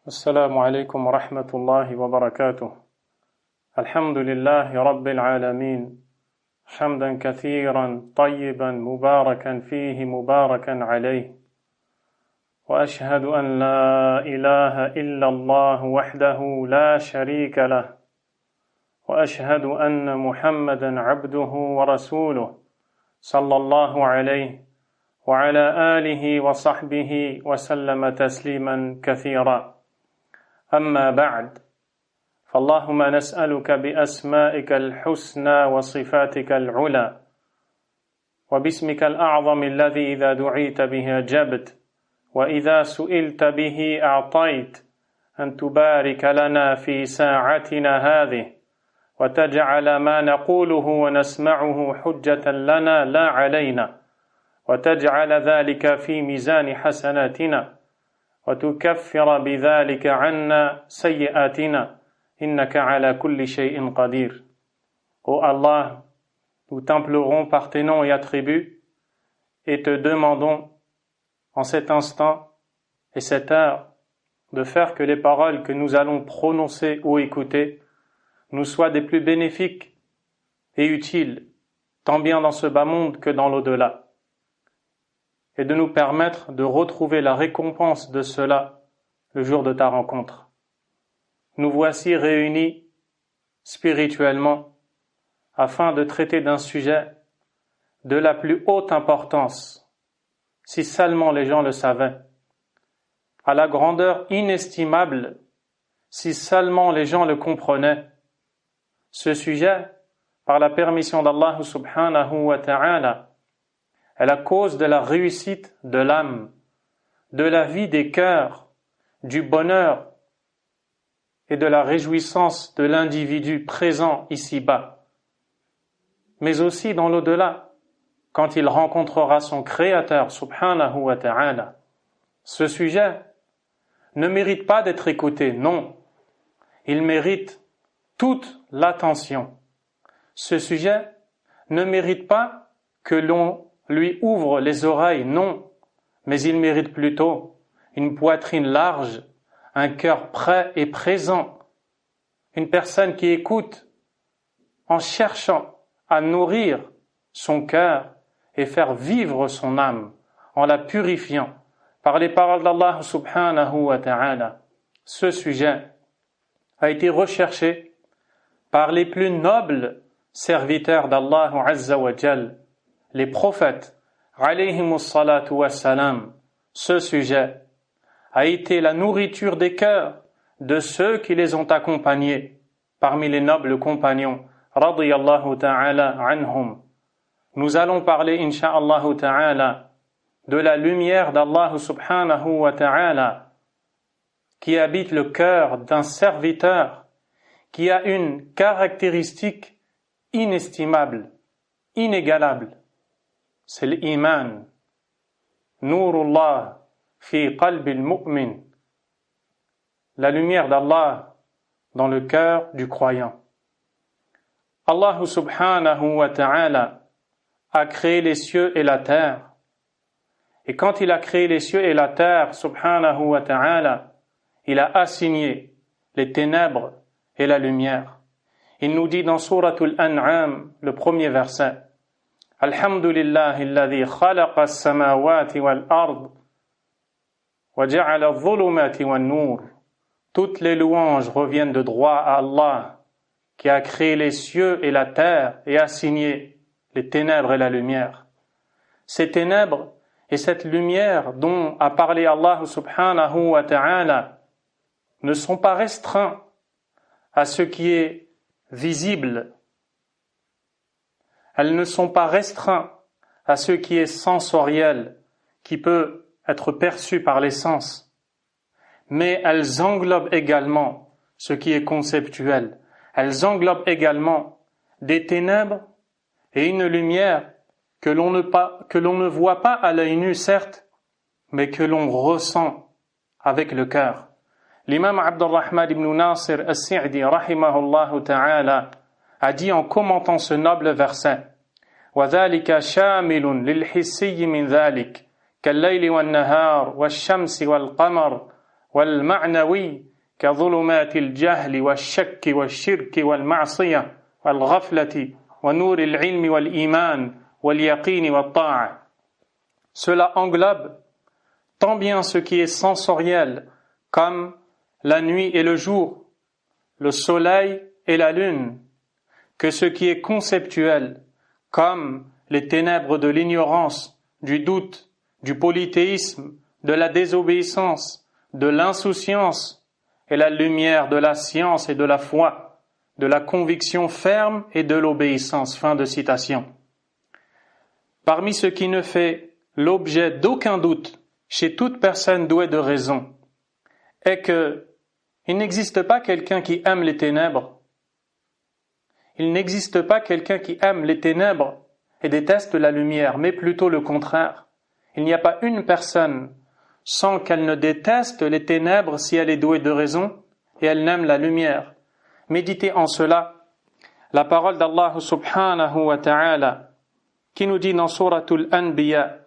السلام عليكم ورحمة الله وبركاته. الحمد لله رب العالمين، حمدا كثيرا طيبا مباركا فيه مباركا عليه، وأشهد أن لا إله إلا الله وحده لا شريك له، وأشهد أن محمدا عبده ورسوله صلى الله عليه وعلى آله وصحبه وسلم تسليما كثيرا. أما بعد، فاللهم نسألك بأسمائك الحسنى وصفاتك العلى وباسمك الأعظم الذي إذا دعيت به أجبت وإذا سئلت به أعطيت أن تبارك لنا في ساعتنا هذه وتجعل ما نقوله ونسمعه حجة لنا لا علينا، وتجعل ذلك في ميزان حسناتنا وتكفر بذلك عنا سيئاتنا إنك على كل شيء قدير. Ô Allah, nous t'implorons par tes noms et attributs et te demandons en cet instant et cette heure de faire que les paroles que nous allons prononcer ou écouter nous soient des plus bénéfiques et utiles, tant bien dans ce bas monde que dans l'au-delà, et de nous permettre de retrouver la récompense de cela le jour de ta rencontre. Nous voici réunis spirituellement afin de traiter d'un sujet de la plus haute importance, si seulement les gens le savaient, à la grandeur inestimable, si seulement les gens le comprenaient. Ce sujet, par la permission d'Allah subhanahu wa ta'ala, est la cause de la réussite de l'âme, de la vie des cœurs, du bonheur et de la réjouissance de l'individu présent ici-bas, mais aussi dans l'au-delà, quand il rencontrera son Créateur subhanahu wa ta'ala. Ce sujet ne mérite pas d'être écouté, non, il mérite toute l'attention. Ce sujet ne mérite pas que l'on lui ouvre les oreilles, non, mais il mérite plutôt une poitrine large, un cœur prêt et présent, une personne qui écoute en cherchant à nourrir son cœur et faire vivre son âme en la purifiant par les paroles d'Allah subhanahu wa ta'ala. Ce sujet a été recherché par les plus nobles serviteurs d'Allah azza wa jal, les prophètes, alayhimus salatu wassalam. Ce sujet a été la nourriture des cœurs de ceux qui les ont accompagnés parmi les nobles compagnons, radiyallahu ta'ala anhum. Nous allons parler, insha'Allah ta'ala, de la lumière d'Allah subhanahu wa ta'ala qui habite le cœur d'un serviteur qui a une caractéristique inestimable, inégalable. C'est l'iman. Nurullah fi qalbi al-mu'min. La lumière d'Allah dans le cœur du croyant. Allah subhanahu wa ta'ala a créé les cieux et la terre. Et quand il a créé les cieux et la terre, subhanahu wa ta'ala, il a assigné les ténèbres et la lumière. Il nous dit dans Suratul An'am, le premier verset, Alhamdulillahi alladhi khalaqa as-samawati wal-ard wa ja'ala adh-dhulumati wan-nur. Toutes les louanges reviennent de droit à Allah, qui a créé les cieux et la terre et assigné les ténèbres et la lumière. Ces ténèbres et cette lumière dont a parlé Allah subhanahu wa ta'ala ne sont pas restreints à ce qui est visible. Elles ne sont pas restreintes à ce qui est sensoriel, qui peut être perçu par les sens. Mais elles englobent également ce qui est conceptuel. Elles englobent également des ténèbres et une lumière que l'on ne voit pas à l'œil nu, certes, mais que l'on ressent avec le cœur. L'imam Abdurrahman ibn Nasir as-Sa'di, rahimahullah ta'ala, a dit en commentant ce noble verset, وَذَلِكَ شَامِلٌ لِلْحِسِّيِّ مِنْ ذَلِكَ كَاللَّيْلِ وَالنَّهَارِ وَالشَّمْسِ وَالْقَمَرِ والمعنوي كظلمات الجهل والشك والشرك والمعصية والغفلة ونور العلم والإيمان واليقين والطاعة. Cela englobe tant bien ce qui est sensoriel comme la nuit et le jour, le soleil et la lune, que ce qui est conceptuel comme les ténèbres de l'ignorance, du doute, du polythéisme, de la désobéissance, de l'insouciance et la lumière de la science et de la foi, de la conviction ferme et de l'obéissance. Fin de citation. Parmi ce qui ne fait l'objet d'aucun doute chez toute personne douée de raison est que il n'existe pas quelqu'un qui aime les ténèbres. Il n'existe pas quelqu'un qui aime les ténèbres et déteste la lumière, mais plutôt le contraire. Il n'y a pas une personne sans qu'elle ne déteste les ténèbres si elle est douée de raison et elle n'aime la lumière. Méditez en cela la parole d'Allah subhanahu wa ta'ala qui nous dit dans Suratul Anbiya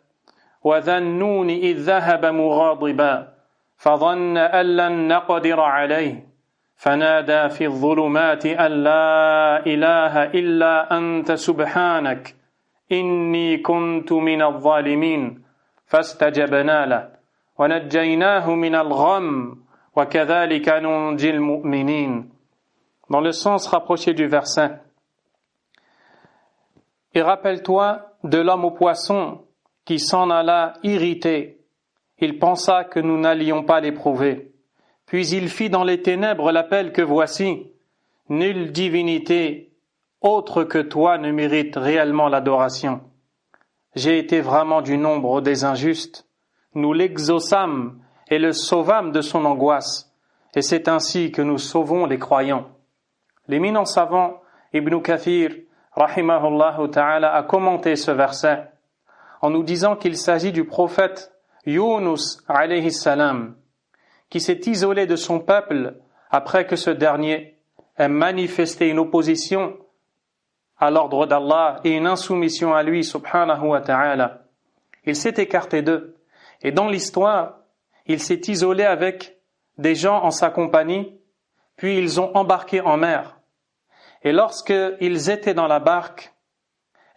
وَذَا النُّونِ إِذْ ذَهَبَ مُغَاضِبًا فَظَنَّ أَن لَّن نَّقْدِرَ عَلَيْهِ فنادى في الظلمات أن لا إله إلا أنت سبحانك إني كنت من الظالمين فاستجبنا له ونجيناه من الغم وكذلك ننجي المؤمنين. Dans le sens rapproché du verset. Et rappelle-toi de l'homme au poisson qui s'en alla irrité. Il pensa que nous n'allions pas l'éprouver. Puis il fit dans les ténèbres l'appel que voici. Nulle divinité autre que toi ne mérite réellement l'adoration. J'ai été vraiment du nombre des injustes. Nous l'exaucâmes et le sauvâmes de son angoisse. Et c'est ainsi que nous sauvons les croyants. L'éminent savant Ibn Kathir, rahimahullah ta'ala, a commenté ce verset en nous disant qu'il s'agit du prophète Yunus alayhi salam, qui s'est isolé de son peuple après que ce dernier ait manifesté une opposition à l'ordre d'Allah et une insoumission à lui subhanahu wa ta'ala. Il s'est écarté d'eux et dans l'histoire, il s'est isolé avec des gens en sa compagnie, puis ils ont embarqué en mer. Et lorsqu'ils étaient dans la barque,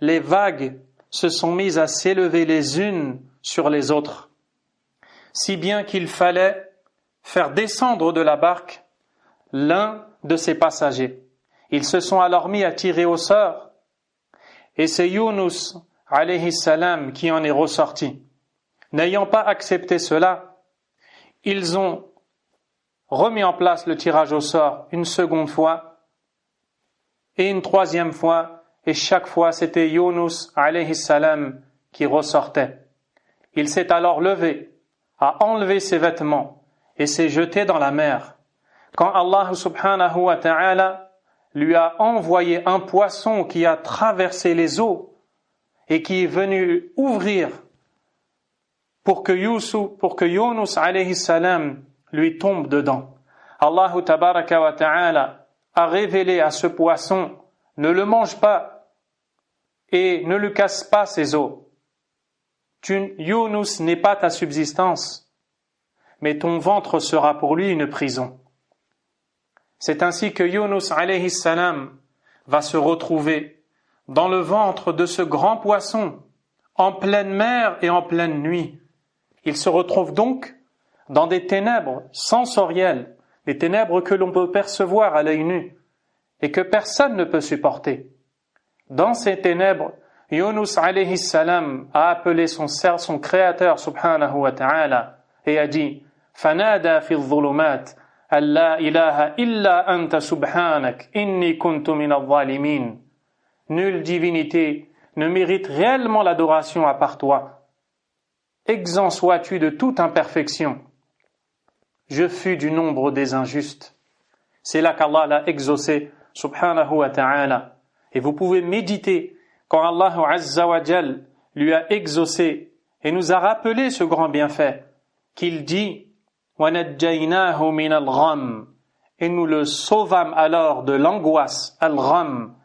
les vagues se sont mises à s'élever les unes sur les autres, si bien qu'il fallait faire descendre de la barque l'un de ses passagers. Ils se sont alors mis à tirer au sort, et c'est Yunus alayhi salam qui en est ressorti. N'ayant pas accepté cela, ils ont remis en place le tirage au sort une seconde fois et une troisième fois, et chaque fois c'était Yunus alayhi salam qui ressortait. Il s'est alors levé, a enlevé ses vêtements et s'est jeté dans la mer. Quand Allah subhanahu wa ta'ala lui a envoyé un poisson qui a traversé les eaux et qui est venu ouvrir pour que Yunus alayhi salam lui tombe dedans. Allah tabaraka wa ta'ala a révélé à ce poisson: ne le mange pas et ne lui casse pas ses os. Yunus n'est pas ta subsistance, mais ton ventre sera pour lui une prison. C'est ainsi que Yunus alayhi salam va se retrouver dans le ventre de ce grand poisson, en pleine mer et en pleine nuit. Il se retrouve donc dans des ténèbres sensorielles, des ténèbres que l'on peut percevoir à l'œil nu et que personne ne peut supporter. Dans ces ténèbres, Yunus alayhi salam a appelé son créateur subhanahu wa ta'ala et a dit: Fanada fi dhulumat an la ilaha illa anta subhanak inni kuntu min adh-dhalimin. Nulle divinité ne mérite réellement l'adoration à part toi. Exempt sois-tu de toute imperfection. Je fus du nombre des injustes. C'est là qu'Allah l'a exaucé subhanahu wa ta'ala. Et vous pouvez méditer quand Allah azza wa jal lui a exaucé et nous a rappelé ce grand bienfait, qu'il dit: وَنَجَّيْنَاهُ مِنَ الْغَمِّ, et nous le sauvâmes alors de l'angoisse, al-gham.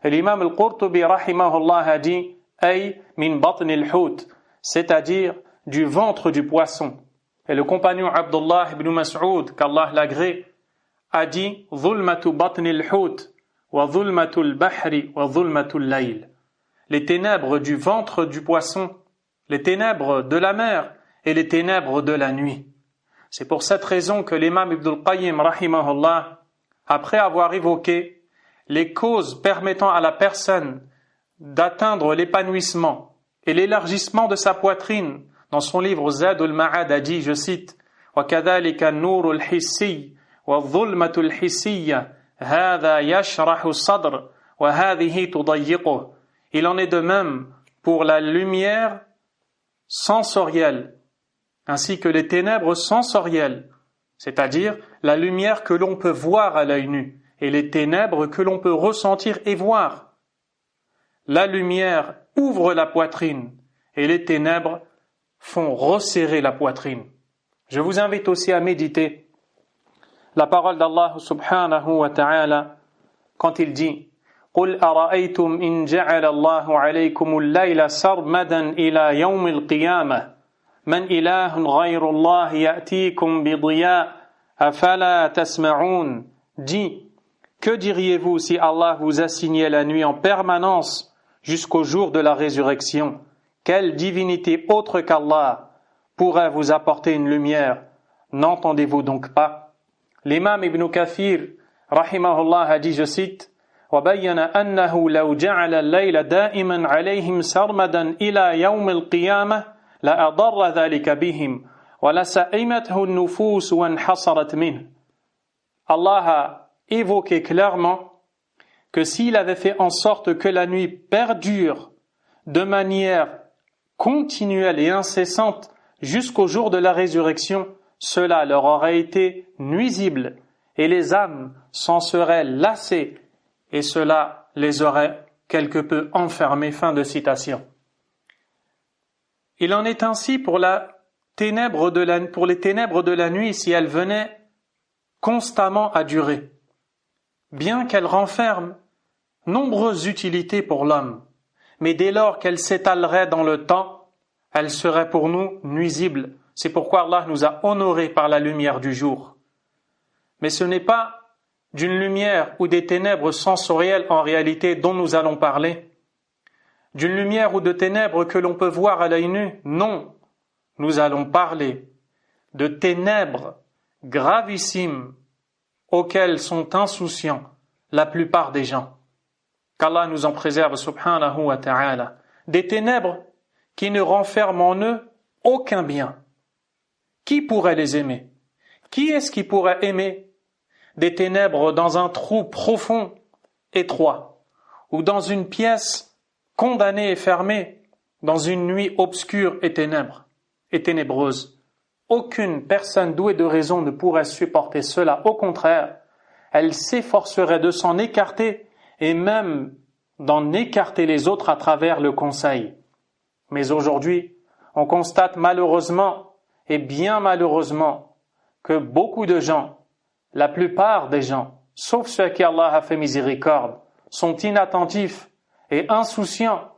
Et l'imam al-Qurtubi rahimahullah a dit: ay min batn al-hut, c'est-à-dire du ventre du poisson. Et le compagnon Abdullah ibn Mas'ud, qu'Allah l'agrée, a dit Dhulmatu batnil hut wa dhulmatul bahri wa dhulmatul layl. Les ténèbres du ventre du poisson, les ténèbres de la mer et les ténèbres de la nuit. C'est pour cette raison que l'imam Ibn al-Qayyim, rahimahullah, après avoir évoqué les causes permettant à la personne d'atteindre l'épanouissement et l'élargissement de sa poitrine, dans son livre Zadul Ma'ad a dit, je cite, وَكَذَلِكَ النُّورُ الْحِسِّيُّ وَالظُّلْمَةُ الْحِسِّيَّةُ هَذَا يَشْرَحُ الصَّدْرَ وَهَذِهِ تُضَيِّقُهُ. Il en est de même pour la lumière sensorielle, ainsi que les ténèbres sensorielles, c'est-à-dire la lumière que l'on peut voir à l'œil nu, et les ténèbres que l'on peut ressentir et voir. La lumière ouvre la poitrine, et les ténèbres font resserrer la poitrine. Je vous invite aussi à méditer la parole d'Allah subhanahu wa ta'ala quand il dit قُلْ أَرَأَيْتُمْ إِنْ جَعَلَ اللَّهُ عَلَيْكُمُ اللَّيْلَ سَرْمَدًا إِلَى يَوْمِ الْقِيَامَةِ مَنْ إِلَهٌ غَيْرُ اللَّهِ يَأْتِيكُمْ بِضِيَاءٍ أَفَلَا تَسْمَعُونَ. Dis, que diriez-vous si Allah vous assignait la nuit en permanence jusqu'au jour de la résurrection? Quelle divinité autre qu'Allah pourrait vous apporter une lumière? N'entendez-vous donc pas? L'imam Ibn Kathir, rahimahullah, a dit, je cite, وَبَيَّنَ أَنَّهُ لَوْ جَعَلَ اللَّيْلَ دَائِمًا عَلَيْهِمْ سَرْمَدًا إِلَى يَوْمِ الْقِيَامَةِ لَأَضَرَّ ذَلِكَ بِهِمْ وَلَسَئِمَتْهُ النُّفُوسُ وَانْحَصَرَتْ مِنْهُ. Allah a évoqué clairement que s'il avait fait en sorte que la nuit perdure de manière continuelle et incessante jusqu'au jour de la résurrection, cela leur aurait été nuisible et les âmes s'en seraient lassées et cela les aurait quelque peu enfermés. Fin de citation. Il en est ainsi pour les ténèbres de la nuit si elles venaient constamment à durer. Bien qu'elles renferment nombreuses utilités pour l'homme, mais dès lors qu'elles s'étaleraient dans le temps, elles seraient pour nous nuisibles. C'est pourquoi Allah nous a honorés par la lumière du jour. Mais ce n'est pas d'une lumière ou des ténèbres sensorielles en réalité dont nous allons parler, d'une lumière ou de ténèbres que l'on peut voir à l'œil nu. Non, nous allons parler de ténèbres gravissimes auxquelles sont insouciants la plupart des gens. Qu'Allah nous en préserve subhanahu wa ta'ala. Des ténèbres qui ne renferment en eux aucun bien. Qui pourrait les aimer? Qui est-ce qui pourrait aimer des ténèbres dans un trou profond, étroit, ou dans une pièce condamnée et fermée, dans une nuit obscure et ténébreuse? Aucune personne douée de raison ne pourrait supporter cela. Au contraire, elle s'efforcerait de s'en écarter et même d'en écarter les autres à travers le conseil. Mais aujourd'hui, on constate malheureusement, et bien malheureusement, que beaucoup de gens, la plupart des gens, sauf ceux à qui Allah a fait miséricorde, sont inattentifs et insouciants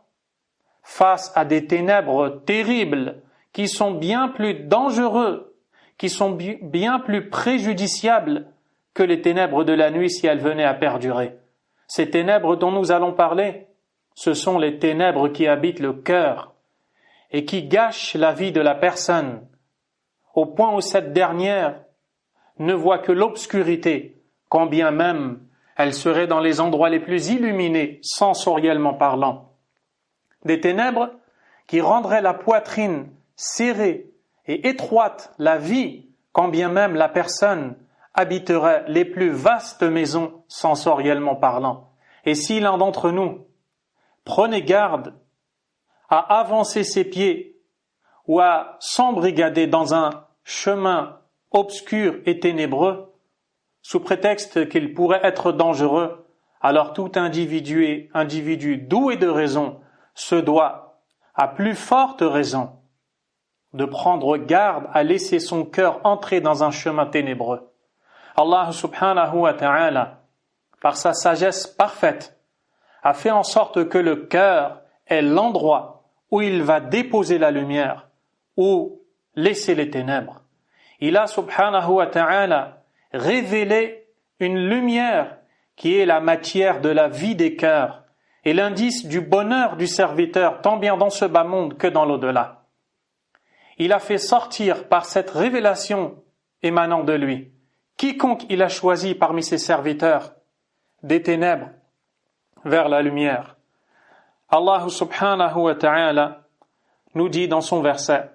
face à des ténèbres terribles qui sont bien plus dangereux, qui sont bien plus préjudiciables que les ténèbres de la nuit si elles venaient à perdurer. Ces ténèbres dont nous allons parler, ce sont les ténèbres qui habitent le cœur et qui gâchent la vie de la personne, au point où cette dernière ne voit que l'obscurité, quand bien même elle serait dans les endroits les plus illuminés, sensoriellement parlant. Des ténèbres qui rendraient la poitrine serrée et étroite la vie, quand bien même la personne habiterait les plus vastes maisons sensoriellement parlant. Et si l'un d'entre nous prenait garde à avancer ses pieds ou à s'embrigader dans un chemin obscur et ténébreux, sous prétexte qu'il pourrait être dangereux, alors tout individu doué de raison se doit, à plus forte raison, de prendre garde à laisser son cœur entrer dans un chemin ténébreux. Allah subhanahu wa ta'ala, par sa sagesse parfaite, a fait en sorte que le cœur est l'endroit où il va déposer la lumière ou laisser les ténèbres. il a subhanahu wa ta'ala révélé une lumière qui est la matière de la vie des cœurs et l'indice du bonheur du serviteur tant bien dans ce bas monde que dans l'au-delà. Il a fait sortir par cette révélation émanant de lui quiconque il a choisi parmi ses serviteurs des ténèbres vers la lumière. Allah subhanahu wa ta'ala nous dit dans son verset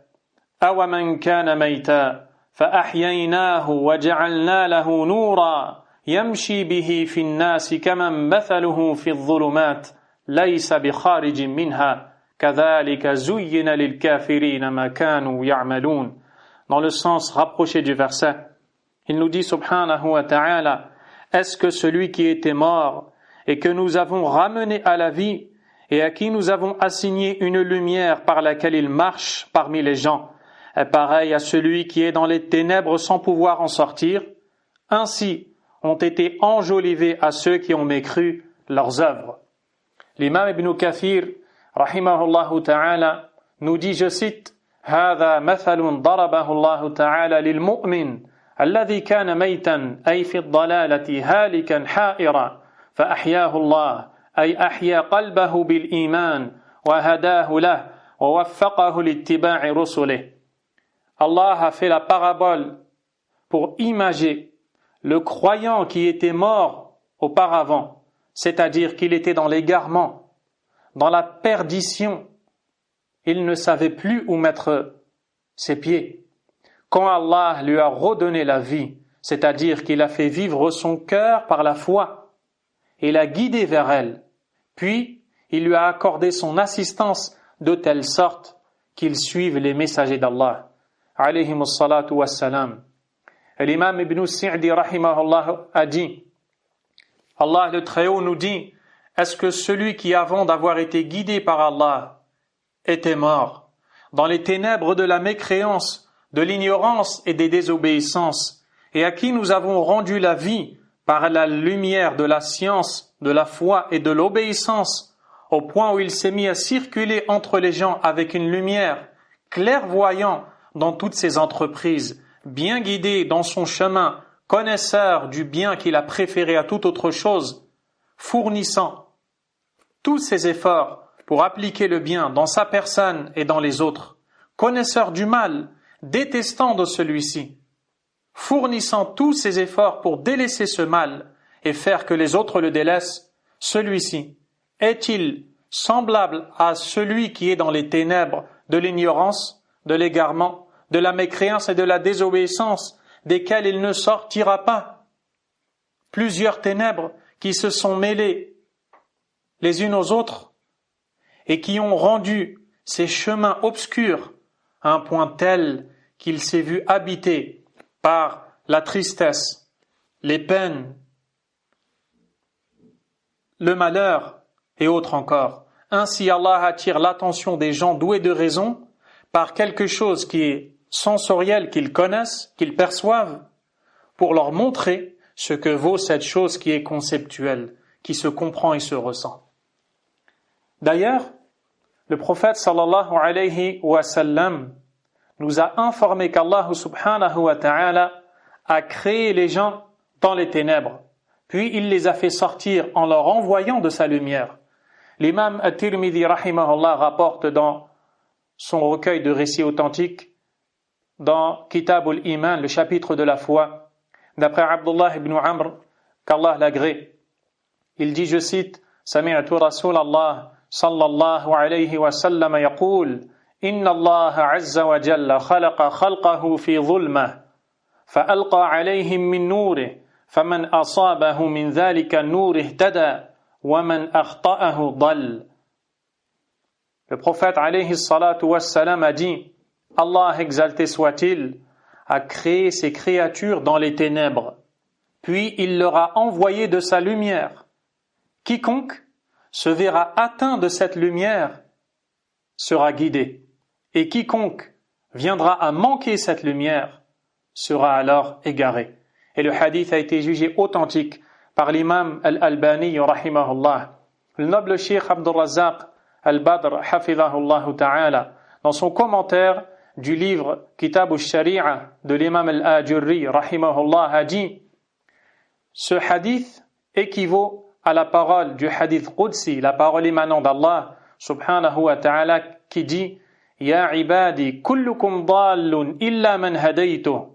أَوَمَنْ كَانَ مَيْتًا فَأَحْيَيْنَاهُ وَجَعَلْنَا لَهُ نُورًا يَمْشِي بِهِ فِي النَّاسِ كَمَنْ مَثَلُهُ فِي الظُّلُمَاتِ لَيْسَ بِخَارِجٍ مِنْهَا كَذَلِكَ زُيِّنَ لِلْكَافِرِينَ مَا كَانُوا يَعْمَلُونَ. Dans le sens rapproché du verset, il nous dit subhanahu wa ta'ala, est-ce que celui qui était mort et que nous avons ramené à la vie et à qui nous avons assigné une lumière par laquelle il marche parmi les gens est pareil à celui qui est dans les ténèbres sans pouvoir en sortir? Ainsi ont été enjolivés à ceux qui ont mécru leurs œuvres. L'imam Ibn Kathir rahimahullah ta'ala nous dit, je cite, هذا مثل ضربه الله تعالى للمؤمن الذي كان ميتا أي في الضلالة هالكا حائرا فأحياه الله أي أحيا قلبه بالإيمان وهداه له ووفقه لاتباع رسله. Allah a fait la parabole pour imager le croyant qui était mort auparavant, c'est-à-dire qu'il était dans l'égarement, dans la perdition. Il ne savait plus où mettre ses pieds. Quand Allah lui a redonné la vie, c'est-à-dire qu'il a fait vivre son cœur par la foi, et l'a guidé vers elle, puis il lui a accordé son assistance de telle sorte qu'il suive les messagers d'Allah, alayhimus salatu wassalam. Et l'imam Ibn Sa'di rahimahullah a dit, Allah le Très-Haut nous dit, est-ce que celui qui avant d'avoir été guidé par Allah était mort dans les ténèbres de la mécréance, de l'ignorance et des désobéissances, et à qui nous avons rendu la vie par la lumière de la science, de la foi et de l'obéissance, au point où il s'est mis à circuler entre les gens avec une lumière, clairvoyant dans toutes ses entreprises, bien guidé dans son chemin, connaisseur du bien qu'il a préféré à toute autre chose, fournissant tous ses efforts pour appliquer le bien dans sa personne et dans les autres, connaisseur du mal, détestant de celui-ci, fournissant tous ses efforts pour délaisser ce mal et faire que les autres le délaissent, celui-ci est-il semblable à celui qui est dans les ténèbres de l'ignorance, de l'égarement, de la mécréance et de la désobéissance, desquelles il ne sortira pas? Plusieurs ténèbres qui se sont mêlées les unes aux autres et qui ont rendu ces chemins obscurs à un point tel qu'il s'est vu habité par la tristesse, les peines, le malheur et autres encore. Ainsi, Allah attire l'attention des gens doués de raison par quelque chose qui est sensoriel, qu'ils connaissent, qu'ils perçoivent, pour leur montrer ce que vaut cette chose qui est conceptuelle, qui se comprend et se ressent. D'ailleurs, le prophète sallallahu alayhi wa sallam nous a informé qu'Allah subhanahu wa ta'ala a créé les gens dans les ténèbres, puis il les a fait sortir en leur envoyant de sa lumière. L'imam At-Tirmidhi rahimahullah rapporte dans son recueil de récits authentiques, dans Kitab al-Iman, le chapitre de la foi, d'après Abdullah ibn Amr, qu'Allah l'agrée. Il dit, je cite, Sami'tu Rasulallah sallallahu alayhi wa sallam yaqul, Inna Allah azza wa jalla khalaqa khalqahu fi dhulmah, fa'alqa alayhim min nourih, faman asabahu min dhalika nourih tada, wa man akhta'ahu dal. Le prophète alayhi salatu wassalam a dit, Allah exalté soit-il, a créé ses créatures dans les ténèbres, puis il leur a envoyé de sa lumière. Quiconque se verra atteint de cette lumière sera guidé, et quiconque viendra à manquer cette lumière sera alors égaré. Et le hadith a été jugé authentique par l'imam Al-Albani rahimahullah. Le noble cheikh Abdul Razzaq Al-Badr hafidhahullah ta'ala, dans son commentaire, du livre Kitab al-Shari'a de l'imam al-Ajurri, rahimahullah, a dit: ce hadith équivaut à la parole du hadith Qudsi, la parole émanant d'Allah, subhanahu wa ta'ala, qui dit: Ya ibadi, kullukum dallun illa man hadaytuh.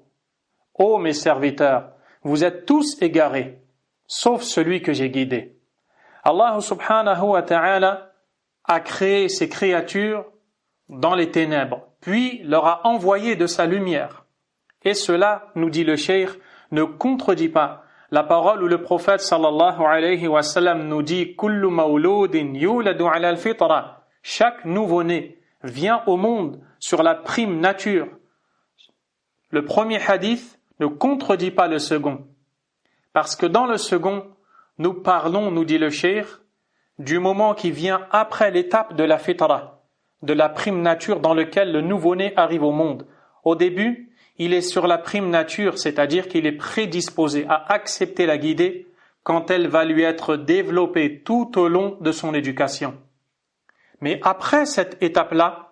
Ô mes serviteurs, vous êtes tous égarés, sauf celui que j'ai guidé. Allah subhanahu wa ta'ala a créé ces créatures dans les ténèbres, puis leur a envoyé de sa lumière. Et cela, nous dit le cheikh, ne contredit pas la parole où le prophète sallallahu alayhi wa sallam nous dit: Kullu mawludin yuladu ala al-fitra. Chaque nouveau-né vient au monde sur la prime nature. Le premier hadith ne contredit pas le second, parce que dans le second, nous parlons, nous dit le cheikh, du moment qui vient après l'étape de la fitra, de la prime nature dans laquelle le nouveau-né arrive au monde. Au début, il est sur la prime nature, c'est-à-dire qu'il est prédisposé à accepter la guidée quand elle va lui être développée tout au long de son éducation. Mais après cette étape-là,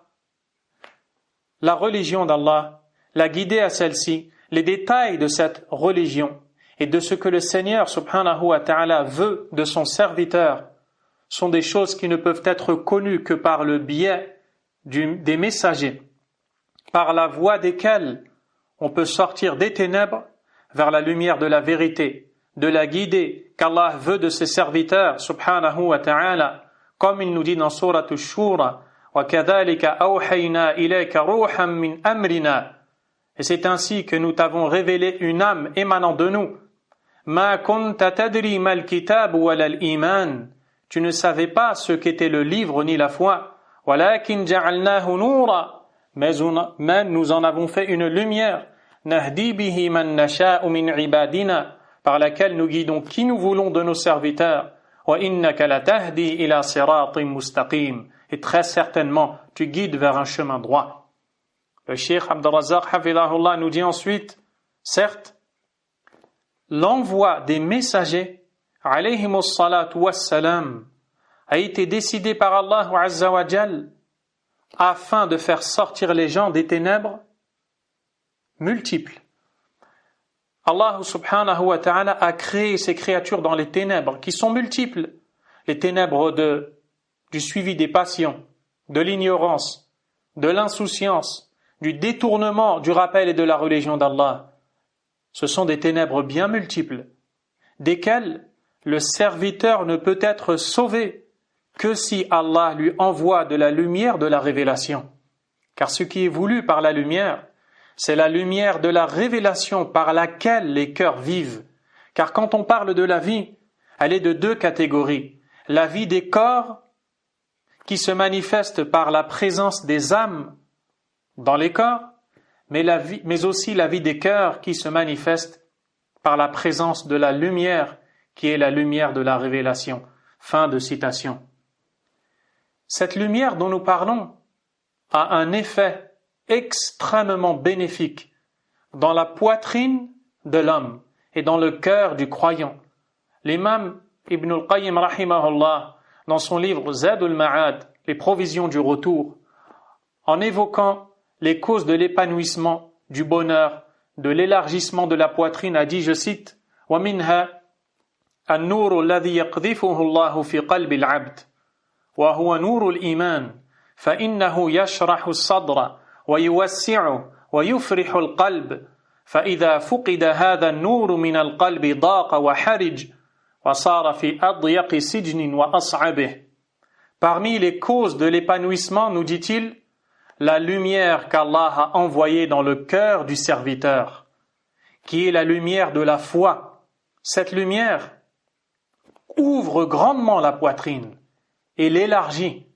la religion d'Allah, la guidée à celle-ci, les détails de cette religion et de ce que le Seigneur subhanahu wa ta'ala veut de son serviteur sont des choses qui ne peuvent être connues que par le biais des messagers, par la voie desquels on peut sortir des ténèbres vers la lumière de la vérité, de la guidée qu'Allah veut de ses serviteurs subhanahu wa ta'ala, comme il nous dit dans sourate Ash-Shura: وَكَذَلِكَ أَوْحَيْنَا إِلَيْكَ رُوحًا مِنْ أَمْرِنَا. Et c'est ainsi que nous t'avons révélé une âme émanant de nous. مَا كُنْتَ تَدْرِي مَا الْكِتَابُ وَلَا الْإِيمَانُ. Tu ne savais pas ce qu'était le livre ni la foi. وَلَكِنْ جَعَلْنَاهُ نُورًا. Mais nous en avons fait une lumière. نَهْدِي بِهِ مَنْ نَشَاءُ مِنْ عِبَادِنَا. Par laquelle nous guidons qui nous voulons de nos serviteurs. وَإِنَّكَ لَتَهْدِي إِلَى صِرَاطٍ مُسْتَقِيمٍ. Et très certainement, tu guides vers un chemin droit. Le cheikh Abd al-Razzaq hafidhahullah nous dit ensuite: certes, l'envoi des messagers alayhimus salatu wassalam a été décidé par Allah azza wa jal afin de faire sortir les gens des ténèbres multiples. Allah subhanahu wa ta'ala a créé ces créatures dans les ténèbres qui sont multiples. Les ténèbres du suivi des passions, de l'ignorance, de l'insouciance, du détournement du rappel et de la religion d'Allah. Ce sont des ténèbres bien multiples, desquelles le serviteur ne peut être sauvé que si Allah lui envoie de la lumière de la révélation. Car ce qui est voulu par la lumière, c'est la lumière de la révélation par laquelle les cœurs vivent. Car quand on parle de la vie, elle est de deux catégories. La vie des corps, qui se manifeste par la présence des âmes dans les corps, mais aussi la vie des cœurs qui se manifeste par la présence de la lumière, qui est la lumière de la révélation. Fin de citation. Cette lumière dont nous parlons a un effet extrêmement bénéfique dans la poitrine de l'homme et dans le cœur du croyant. L'imam Ibn al-Qayyim rahimahullah, dans son livre Zadul Ma'ad, les provisions du retour, en évoquant les causes de l'épanouissement, du bonheur, de l'élargissement de la poitrine, a dit, je cite: وَمِنْهَا النُّورُ الَّذِي يَقْذِفُهُ اللَّهُ فِي قَلْبِ الْعَبْدِ وَهُوَ نُورُ الْإِيمَانِ فَإِنَّهُ يَشْرَحُ الصَّدْرَ وَيُوَسِّعُ وَيُفْرِحُ الْقَلْبِ فَإِذَا فُقِدَ هَذَا النُّورُ مِنَ الْقَلْبِ ضَاقَ وَحَرِجَ وَصَارَ فِي أَضْيَقِ سِجْنٍ وَأَصْعَبِهِ. Parmi les causes de l'épanouissement, nous dit-il, la lumière qu'Allah a envoyée dans le cœur du serviteur, qui est la lumière de la foi. Cette lumière ouvre grandement la poitrine et l'élargit,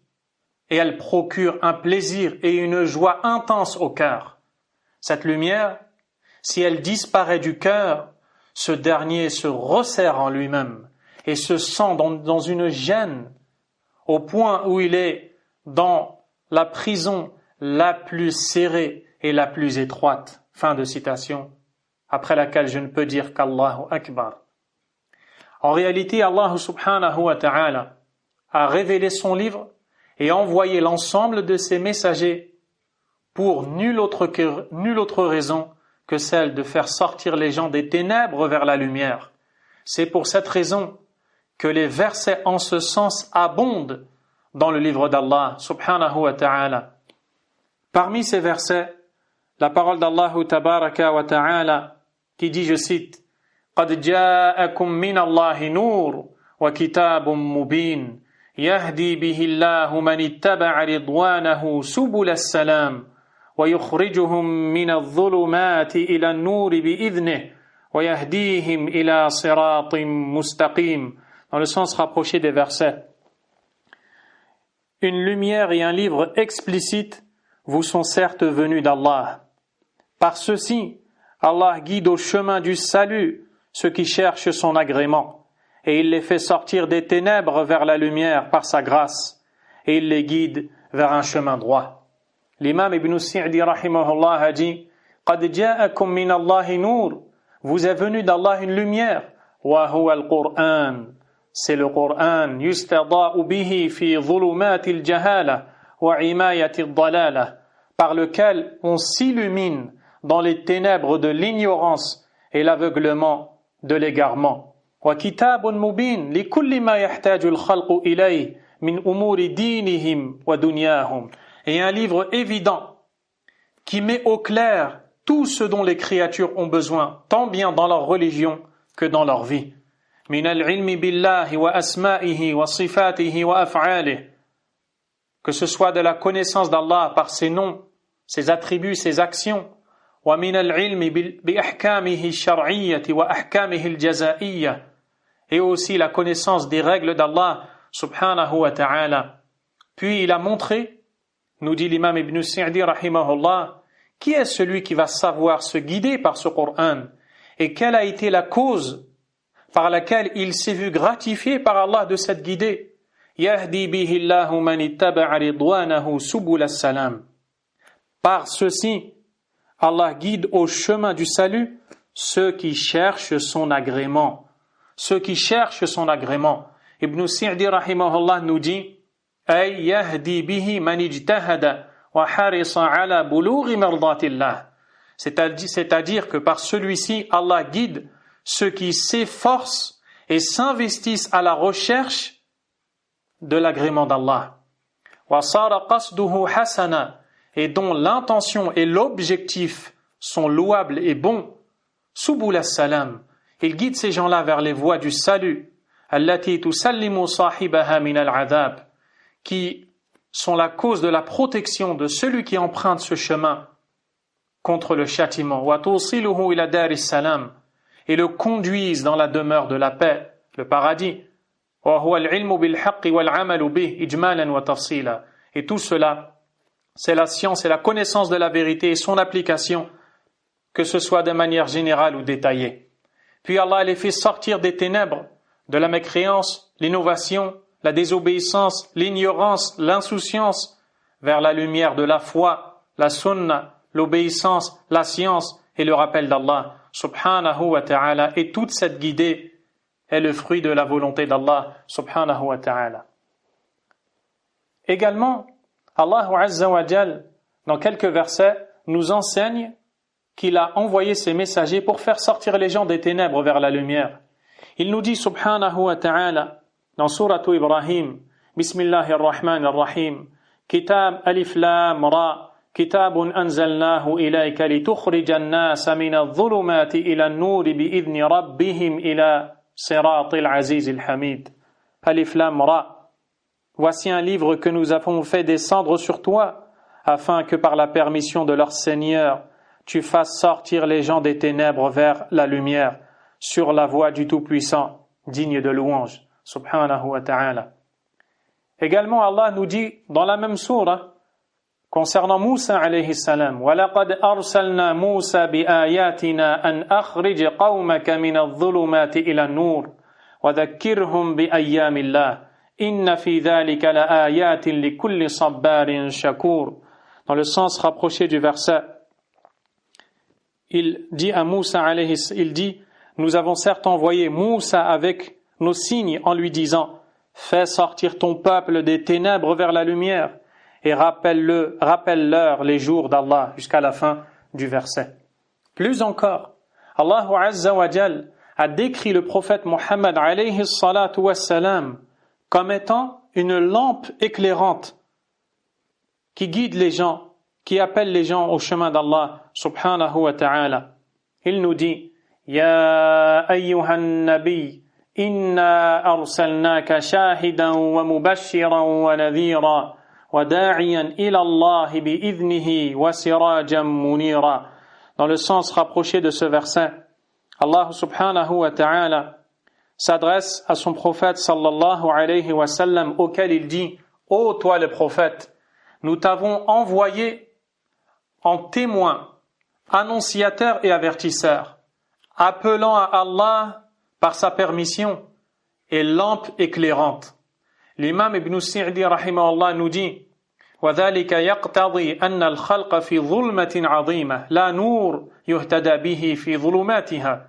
et elle procure un plaisir et une joie intense au cœur. Cette lumière, si elle disparaît du cœur, ce dernier se resserre en lui-même et se sent dans une gêne, au point où il est dans la prison la plus serrée et la plus étroite. Fin de citation, après laquelle je ne peux dire qu'Allahu Akbar. En réalité, Allah subhanahu wa ta'ala a révélé son livre et envoyé l'ensemble de ses messagers pour nulle autre raison que celle de faire sortir les gens des ténèbres vers la lumière. C'est pour cette raison que les versets en ce sens abondent dans le livre d'Allah subhanahu wa ta'ala. Parmi ces versets, la parole d'Allah tabaraka wa ta'ala qui dit, je cite, قَدْ جَاءَكُمْ مِنَ اللَّهِ نُورٌ وَكِتَابٌ مُبِينٌ يَهْدِي بِهِ اللَّهُ مَنِ اتَّبَعَ رِضْوَانَهُ سُبُلَ السَّلَامِ وَيُخْرِجُهُم مِّنَ الظُّلُمَاتِ إِلَى النُّورِ بِإِذْنِهِ وَيَهْدِيهِمْ إِلَى صِرَاطٍ مُسْتَقِيمٍ. Dans le sens rapproché des versets. Une lumière et un livre explicite vous sont certes venus d'Allah. Par ceci, Allah guide au chemin du salut ceux qui cherchent son agrément, et il les fait sortir des ténèbres vers la lumière par sa grâce, et il les guide vers un chemin droit. L'imam Ibn Sa'di rahimahullah a dit, قَدْ جَاءَكُمْ مِنَ اللَّهِ نُورٌ, vous est venu d'Allah une lumière, وَهُوَ الْقُرْآنِ, c'est le Coran, يُسْتَضَاءُ بِهِ فِي ظُلُمَاتِ الْجَهَالَةِ وَعِمَايَةِ الضَّلَالَةِ, par lequel on s'illumine dans les ténèbres de l'ignorance et l'aveuglement de l'égarement. وَكِتَابٌ مُبِينٌ لِكُلِّ مَا يَحْتَاجُ الْخَلْقُ إِلَيْهِ مِنْ أُمُورِ دِينِهِمْ وَدُنْيَاهُمْ, et un livre évident qui met au clair tout ce dont les créatures ont besoin, tant bien dans leur religion que dans leur vie. من العلم بالله وأسمائه وصفاته وأفعاله, que ce soit de la connaissance d'Allah par ses noms, ses attributs, ses actions, ومن العلم بأحكامه الشرعية وأحكامه الجزائية, et aussi la connaissance des règles d'Allah subhanahu wa ta'ala. Puis il a montré, nous dit l'imam Ibn Sa'di rahimahullah, qui est celui qui va savoir se guider par ce Coran et quelle a été la cause par laquelle il s'est vu gratifié par Allah de cette guidée. Yahdi bihi Allahu man ittaba'a ridwanahu subul as-salam. Par ceci, Allah guide au chemin du salut ceux qui cherchent son agrément. Ceux qui cherchent son agrément. Ibn Sa'di rahimahullah nous dit, ay yahdi bihi man ijtahada wa harisa ala bulughi mardatillah. C'est-à-dire que par celui-ci, Allah guide ceux qui s'efforcent et s'investissent à la recherche de l'agrément d'Allah. وَصَارَ قَصْدُهُ حَسَنًا, et dont l'intention et l'objectif sont louables et bons. سُبُلَ السَّلَامِ, il guide ces gens-là vers les voies du salut. الَّتِي تُسَلِّمُ صَاحِبَهَا مِنَ الْعَذَابِ, qui sont la cause de la protection de celui qui emprunte ce chemin contre le châtiment. وَتُوصِلُهُ إِلَى دَارِ السَّلَامِ, et le conduisent dans la demeure de la paix, le paradis. Et tout cela, c'est la science et la connaissance de la vérité et son application, que ce soit de manière générale ou détaillée. Puis Allah les fait sortir des ténèbres, de la mécréance, l'innovation, la désobéissance, l'ignorance, l'insouciance, vers la lumière de la foi, la sunna, l'obéissance, la science et le rappel d'Allah subhanahu wa ta'ala, et toute cette guidée est le fruit de la volonté d'Allah subhanahu wa ta'ala. Également, Allah azza wa jal, dans quelques versets, nous enseigne qu'il a envoyé ses messagers pour faire sortir les gens des ténèbres vers la lumière. Il nous dit subhanahu wa ta'ala dans sourate Ibrahim, Bismillahir Rahmanir Rahim, Kitab Alif Lam Ra, كتاب أنزلناه إليك لتخرج الناس من الظلمات إلى النور بإذن ربهم إلى صراط العزيز الحميد. Alif Lam Ra. Voici un livre que nous avons fait descendre sur toi, afin que par la permission de leur Seigneur, tu fasses sortir les gens des ténèbres vers la lumière, sur la voie du Tout-Puissant, digne de louange, subhanahu wa ta'ala. Également, Allah nous dit dans la même sourate, concernant Moussa alayhi salam, وَلَقَدْ أَرْسَلْنَا مُوسَى بِآيَاتِنَا أَنْ أَخْرِجْ قَوْمَكَ مِنَ الظُّلُمَاتِ إِلَى النُّورِ وَذَكِّرْهُمْ بِأَيَّامِ اللَّهِ إِنَّ فِي ذَلِكَ لَآيَاتٍ لِكُلِّ صَبَّارٍ شَكُورٍ. Dans le sens rapproché du verset, il dit à Moussa alayhi salam, il dit, nous avons certes envoyé Moussa avec nos signes en lui disant, fais sortir ton peuple des ténèbres vers la lumière. et rappelle-leur les jours d'Allah jusqu'à la fin du verset. Plus encore, Allah Azza wa Jal a décrit le prophète Muhammad alayhi salatu wassalam comme étant une lampe éclairante qui guide les gens, qui appelle les gens au chemin d'Allah subhanahu wa ta'ala. Il nous dit: Ya ayyuhan nabi, inna arsalnaka shahidan wa mubashiran wa nadhira wa da'iyan ila Allah bi'idhnihi wa sirajan munira. Dans le sens rapproché de ce verset, Allah subhanahu wa ta'ala s'adresse à son prophète sallallahu alayhi wa sallam, auquel il dit: Ô toi le prophète, nous t'avons envoyé en témoin, annonciateur et avertisseur, appelant à Allah par sa permission et lampe éclairante. L'imam Ibn Sa'di rahimahullah nous dit: وذلك يقتضي أن الخلق في ظلمة عظيمة لا نور يهتدى به في ظلماتها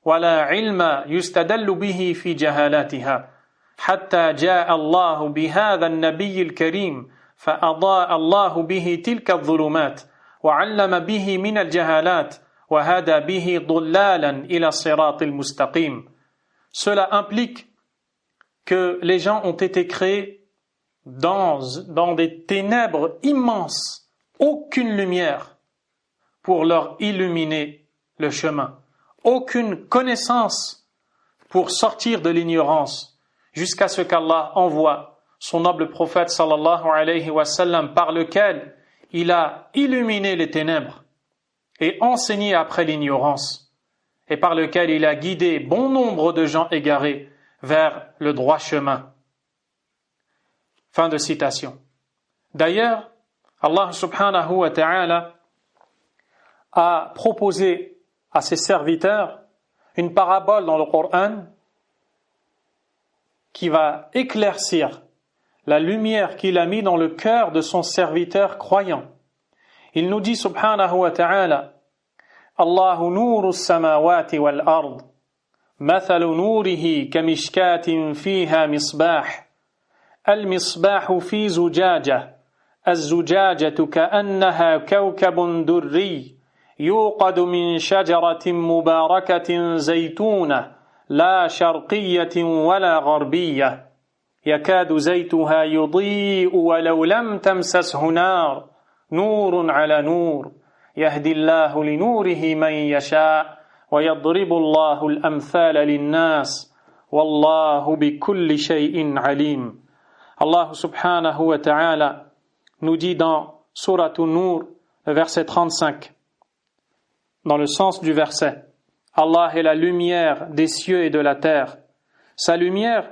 ولا علم يستدل به في جهالاتها حتى جاء الله بهذا النبي الكريم فأضاء الله به تلك الظلمات وعلم به من الجهالات وهدى به ضلالا إلى الصراط المستقيم. Cela implique que les gens ont été créés dans des ténèbres immenses, aucune lumière pour leur illuminer le chemin, aucune connaissance pour sortir de l'ignorance, jusqu'à ce qu'Allah envoie son noble prophète sallallahu alayhi wa sallam, par lequel il a illuminé les ténèbres et enseigné après l'ignorance, et par lequel il a guidé bon nombre de gens égarés vers le droit chemin. Fin de citation. D'ailleurs, Allah subhanahu wa ta'ala a proposé à ses serviteurs une parabole dans le Coran qui va éclaircir la lumière qu'il a mis dans le cœur de son serviteur croyant. Il nous dit subhanahu wa ta'ala: Allahu nuru as-samawati wal ard, mathalu nurihi kamishkatin fiha misbah. المصباح في زجاجة الزجاجة كأنها كوكب دري يوقد من شجرة مباركة زيتونة لا شرقية ولا غربية يكاد زيتها يضيء ولو لم تمسسه نار نور على نور يهدي الله لنوره من يشاء ويضرب الله الأمثال للناس والله بكل شيء عليم. Allah subhanahu wa ta'ala nous dit dans Surat An-Nur, verset 35, dans le sens du verset: Allah est la lumière des cieux et de la terre. Sa lumière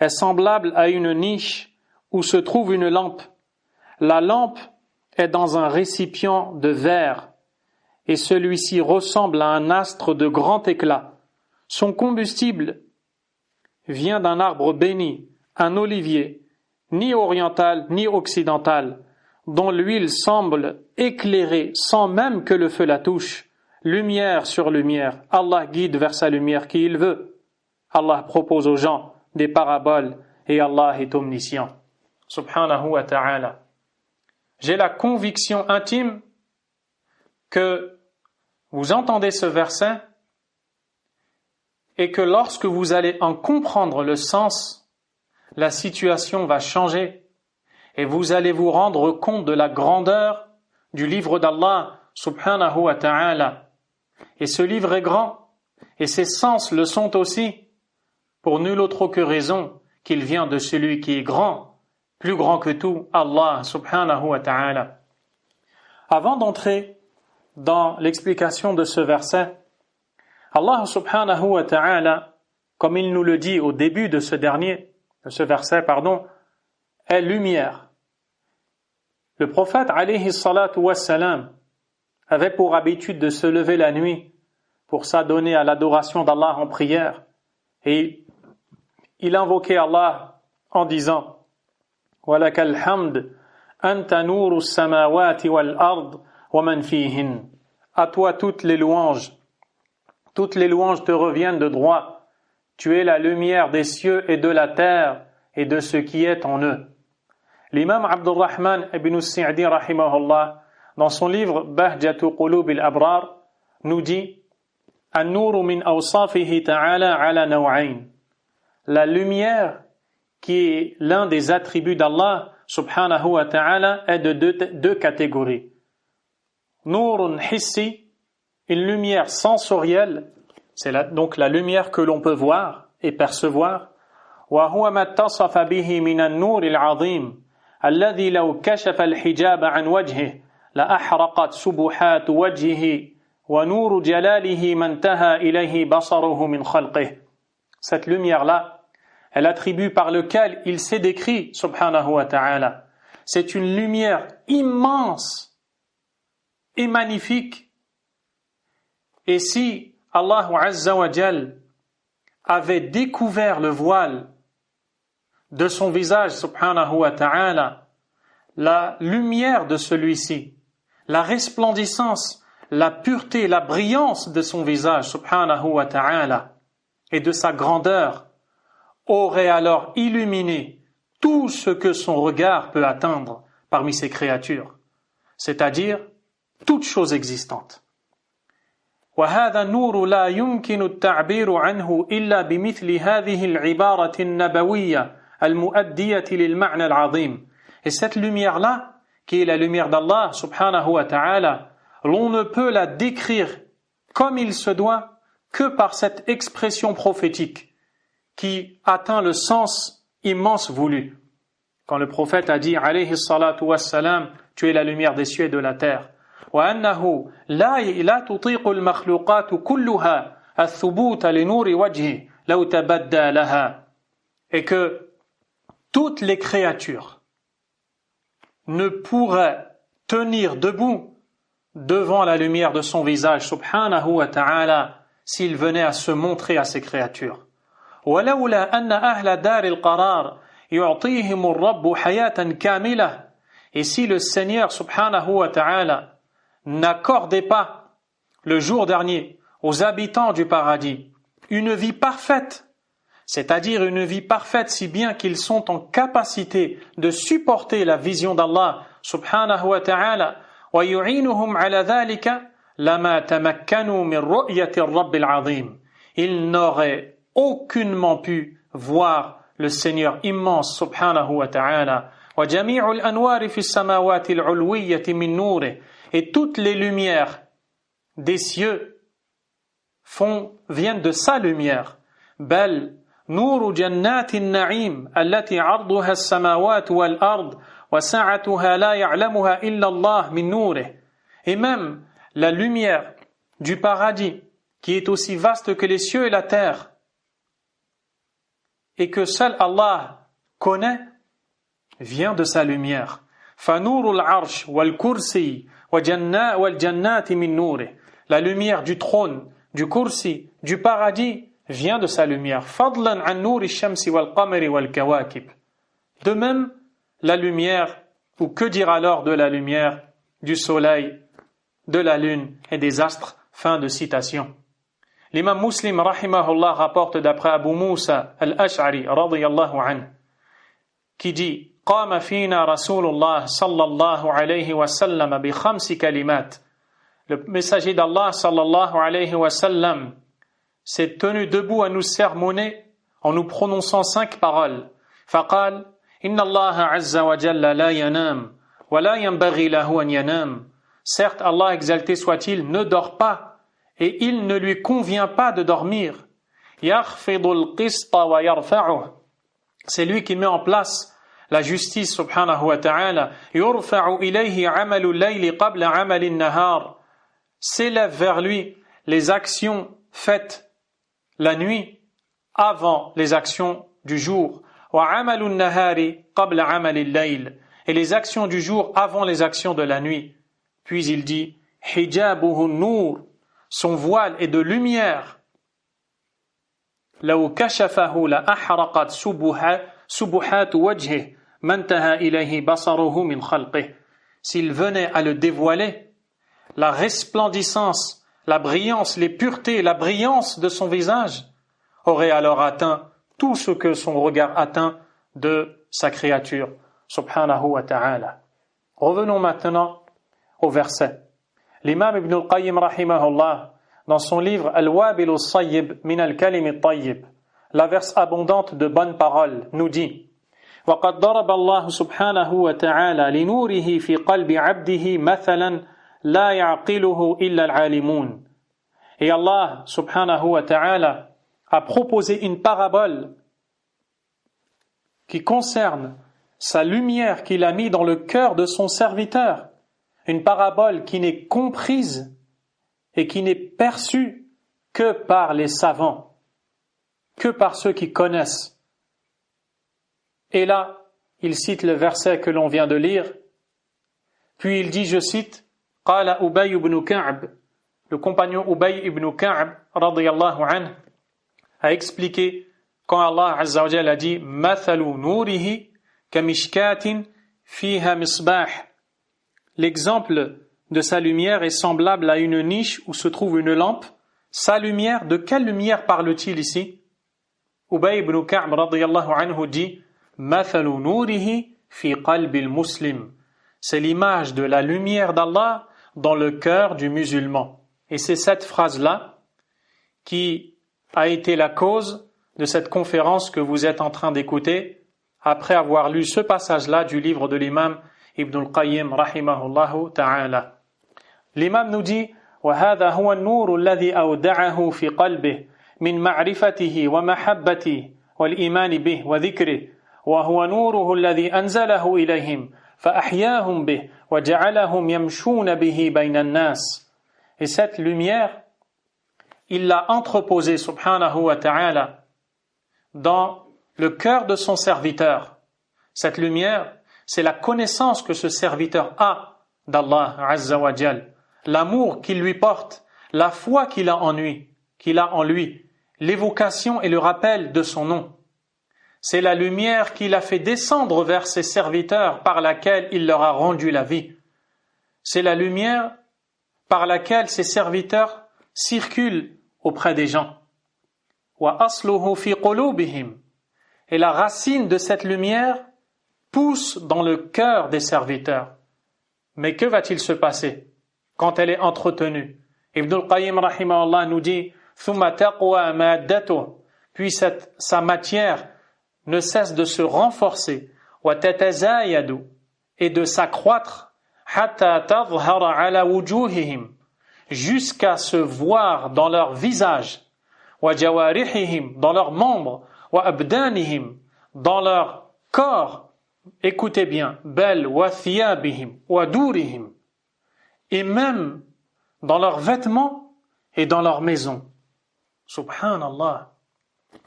est semblable à une niche où se trouve une lampe. La lampe est dans un récipient de verre et celui-ci ressemble à un astre de grand éclat. Son combustible vient d'un arbre béni, un olivier, ni oriental ni occidental, dont l'huile semble éclairer sans même que le feu la touche. Lumière sur lumière, Allah guide vers sa lumière qui il veut. Allah propose aux gens des paraboles et Allah est omniscient. Subhanahu wa ta'ala. J'ai la conviction intime que vous entendez ce verset et que lorsque vous allez en comprendre le sens, la situation va changer et vous allez vous rendre compte de la grandeur du livre d'Allah subhanahu wa ta'ala. Et ce livre est grand et ses sens le sont aussi, pour nulle autre que raison qu'il vient de celui qui est grand, plus grand que tout, Allah subhanahu wa ta'ala. Avant d'entrer dans l'explication de ce verset, Allah subhanahu wa ta'ala, comme il nous le dit au début de ce verset, est lumière. Le prophète alayhi salatu wassalam avait pour habitude de se lever la nuit pour s'adonner à l'adoration d'Allah en prière, et il invoquait Allah en disant: Walakal hamd anta nuru as-samawati wal ard wa man fihin. À toi toutes les louanges te reviennent de droit. Tu es la lumière des cieux et de la terre et de ce qui est en eux. L'imam Abdurrahman ibn Sa'di rahimahullah, dans son livre Bahjatu Qulub al-Abrar, nous dit An-nuru min awsafihi ta'ala ala naw'ayn. La lumière, qui est l'un des attributs d'Allah subhanahu wa ta'ala, est de deux catégories. Nurun hissi, une lumière sensorielle, c'est donc la lumière que l'on peut voir et percevoir. Wa huwa ma tasafa bihi min an-nur al-'azim alladhi law kashafa al-hijab 'an wajhihi la ahraqat subuhat wajhihi wa nur jalalihi man taha ilayhi basaruhu min khalqihi. Cette lumière-là est l'attribut par lequel il s'est décrit subhanahu wa ta'ala. C'est une lumière immense et magnifique. Et si Allah Azza wa Jal avait découvert le voile de son visage subhanahu wa ta'ala, la lumière de celui-ci, la resplendissance, la pureté, la brillance de son visage subhanahu wa ta'ala et de sa grandeur aurait alors illuminé tout ce que son regard peut atteindre parmi ses créatures, c'est-à-dire toutes choses existantes. وهذا النور لا يمكن التعبير عنه إلا بمثل هذه العبارة النبوية المؤدية للمعنى العظيم. Et cette lumière-là, qui est la lumière d'Allah subhanahu wa ta'ala, l'on ne peut la décrire comme il se doit que par cette expression prophétique qui atteint le sens immense voulu. Quand le prophète a dit alayhi salatu wassalam, tu es la lumière des cieux et de la terre, وأنه لا تطيق المخلوقات كلها الثبوت لنور وجهه لو تبدى لها, et que toutes les créatures ne pourraient tenir debout devant la lumière de son visage subhanahu wa ta'ala s'il venait à se montrer à ces créatures. ولولا أن أهل دار القرار يعطيهم الرب حياة كاملة, et si le Seigneur subhanahu wa ta'ala n'accordez pas le jour dernier aux habitants du paradis une vie parfaite, c'est-à-dire une vie parfaite si bien qu'ils sont en capacité de supporter la vision d'Allah subhanahu wa ta'ala, wa yu'inuhum ala dhalika lama tamakkanu min ru'yati ar-rabb al-'azim. Ils n'auraient aucunement pu voir le Seigneur immense subhanahu wa ta'ala. Wa jami'u al-anwar fi as-samawati al-'ulwiyyati min nurihi, et toutes les lumières des cieux viennent de sa lumière. Bal nuru jannati an-na'im allati 'arduha as-samawati wal-ard wa sa'atuha la ya'lamuha illa Allah min nurihi. Et même la lumière du paradis, qui est aussi vaste que les cieux et la terre, et que seul Allah connaît, vient de sa lumière. فنور العرش والكرسي والجنات من نوره. La lumière du trône, du kursi, du paradis vient de sa lumière. فضلا عن نور الشمس والقمر والكواكب. De même, la lumière, ou que dire alors de la lumière du soleil, de la lune et des astres. Fin de citation. L'imam Muslim rahimahullah rapporte d'après Abu Musa al-Ash'ari radiyallahu anhu, qui dit قام فينا رسول الله صلى الله عليه وسلم بخمس كلمات. Le messager d'Allah sallallahu alayhi wa sallam s'est tenu debout à nous sermonner en nous prononçant 5 paroles. فقال إن الله عز وجل لا ينام ولا ينبغي له أن ينام. Certes, Allah exalté soit-il ne dort pas et il ne lui convient pas de dormir. يخفض القسط ويرفعه. C'est lui qui met en place la justice subhanahu wa ta'ala. يرفع إليه عمل الليل قبل عمل النهار. S'élève vers lui les actions faites la nuit avant les actions du jour. وعمل النهار قبل عمل الليل. Et les actions du jour avant les actions de la nuit. Puis il dit حجابه النور. Son voile est de lumière. لو كشفه لأحرقت سبحات وجهه ما انتهى إليه بصره من خلقه. S'il venait à le dévoiler, la resplendissance, la brillance, les puretés, la brillance de son visage aurait alors atteint tout ce que son regard atteint de sa créature. subhanahu wa ta'ala. Revenons maintenant au verset. L'imam Ibn al-Qayyim rahimahullah, dans son livre Al-Wabil al-Sayyib min al-Kalim al-Tayyib, la verse abondante de bonnes paroles, nous dit وَقَدْ ضَرَبَ اللَّهُ سُبْحَانَهُ وَتَعَالَى لِنُورِهِ فِي قَلْبِ عَبْدِهِ مَثَلًا لَا يَعْقِلُهُ إِلَّا الْعَالِمُونَ. Et Allah subhanahu wa ta'ala a proposé une parabole qui concerne sa lumière qu'il a mis dans le cœur de son serviteur. Une parabole qui n'est comprise et qui n'est perçue que par les savants, que par ceux qui connaissent. Et là, il cite le verset que l'on vient de lire, puis il dit, je cite, قال أبي بن كعب, le compagnon Ubay ibn Ka'b radiyallahu anhu a expliqué quand Allah azza wa jalla a dit mathalu nourihi kamishkatin fiha misbah. L'exemple de sa lumière est semblable à une niche où se trouve une lampe. Sa lumière, de quelle lumière parle-t-il ici? Ubay ibn Ka'b radiyallahu anhu dit mathalu nourihi fi qalbil muslim. C'est l'image de la lumière d'Allah dans le cœur du musulman. Et c'est cette phrase-là qui a été la cause de cette conférence que vous êtes en train d'écouter après avoir lu ce passage-là du livre de l'imam Ibn al-Qayyim rahimahullahu ta'ala. L'imam nous dit وَهَذَا هُوَ النُّورُ الَّذِي أَوْدَعَهُ فِي قَلْبِهِ مِنْ مَعْرِفَتِهِ وَمَحَبَّتِهِ وَالْإِيمَانِ بِهِ وَذِكْرِهِ وَهُوَ نُورُهُ الَّذِي أَنزَلَهُ إِلَيْهِمْ فَأَحْيَاهُمْ بِهِ وَجَعَلَهُمْ يَمْشُونَ بِهِ بَيْنَ النَّاسِ. Et cette lumière, il l'a entreposée, subhanahu wa ta'ala, dans le cœur de son serviteur. Cette lumière, c'est la connaissance que ce serviteur a d'Allah azza wa jal, l'amour qu'il lui porte, la foi qu'il a en lui, l'évocation et le rappel de son nom. C'est la lumière qu'il a fait descendre vers ses serviteurs par laquelle il leur a rendu la vie. C'est la lumière par laquelle ses serviteurs circulent auprès des gens. Wa asluhu fi qulubihim. Et la racine de cette lumière pousse dans le cœur des serviteurs. Mais que va-t-il se passer quand elle est entretenue? Ibn al-Qayyim rahimahullah nous dit thumma taqwa maddatuh, puis sa matière ne cesse de se renforcer wa tatazayadu, et de s'accroître hatta tadhhara ala wujuhihim, jusqu'à se voir dans leur visage, wa jawarihihim, dans leurs membres, wa abdanihim, dans leur corps. Écoutez bien, bal wa thiyabihim wa durihim, et même dans leurs vêtements et dans leurs maisons. Subhanallah.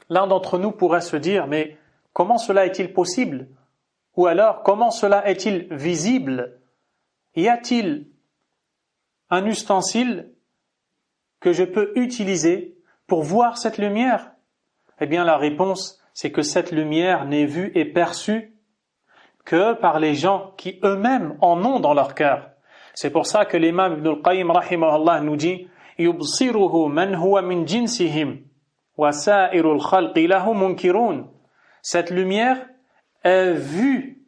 L'un d'entre nous pourrait se dire, mais comment cela est-il possible? Ou alors, comment cela est-il visible? Y a-t-il un ustensile que je peux utiliser pour voir cette lumière? Eh bien, la réponse, c'est que cette lumière n'est vue et perçue que par les gens qui eux-mêmes en ont dans leur cœur. C'est pour ça que l'imam Ibn al-Qayyim rahimahullah nous dit يُبْصِرُهُ مَنْ هُوَ مِنْ جِنْسِهِمْ وَسَائِرُ الْخَلْقِ لَهُ مُنْكِرُونَ. Cette lumière est vue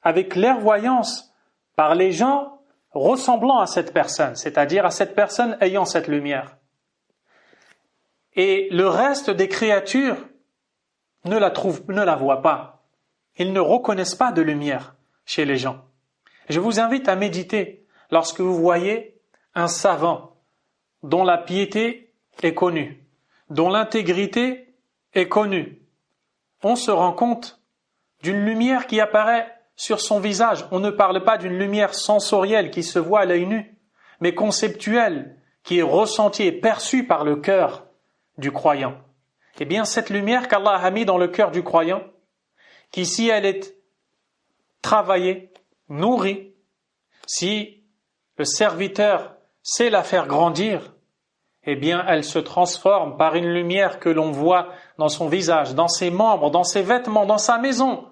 avec clairvoyance par les gens ressemblant à cette personne, c'est-à-dire à cette personne ayant cette lumière. Et le reste des créatures ne la voient pas. Ils ne reconnaissent pas de lumière chez les gens. Je vous invite à méditer lorsque vous voyez un savant dont la piété est connue, dont l'intégrité est connue. On se rend compte d'une lumière qui apparaît sur son visage. On ne parle pas d'une lumière sensorielle qui se voit à l'œil nu, mais conceptuelle, qui est ressentie et perçue par le cœur du croyant. Eh bien, cette lumière qu'Allah a mis dans le cœur du croyant, qui si elle est travaillée, nourrie, si le serviteur sait la faire grandir, eh bien, elle se transforme par une lumière que l'on voit dans son visage, dans ses membres, dans ses vêtements, dans sa maison.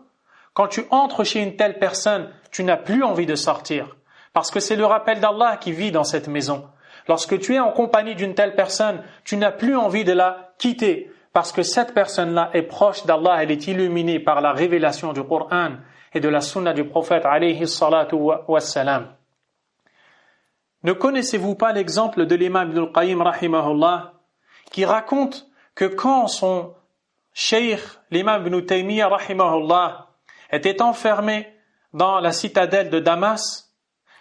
Quand tu entres chez une telle personne, tu n'as plus envie de sortir, parce que c'est le rappel d'Allah qui vit dans cette maison. Lorsque tu es en compagnie d'une telle personne, tu n'as plus envie de la quitter, parce que cette personne-là est proche d'Allah, elle est illuminée par la révélation du Coran, et de la sunna du prophète alayhi salatu wassalam. Ne connaissez-vous pas l'exemple de l'imam Ibn al-Qayyim rahimahullah qui raconte que quand son cheikh, l'imam Ibn Taymiyyah rahimahullah, était enfermé dans la citadelle de Damas,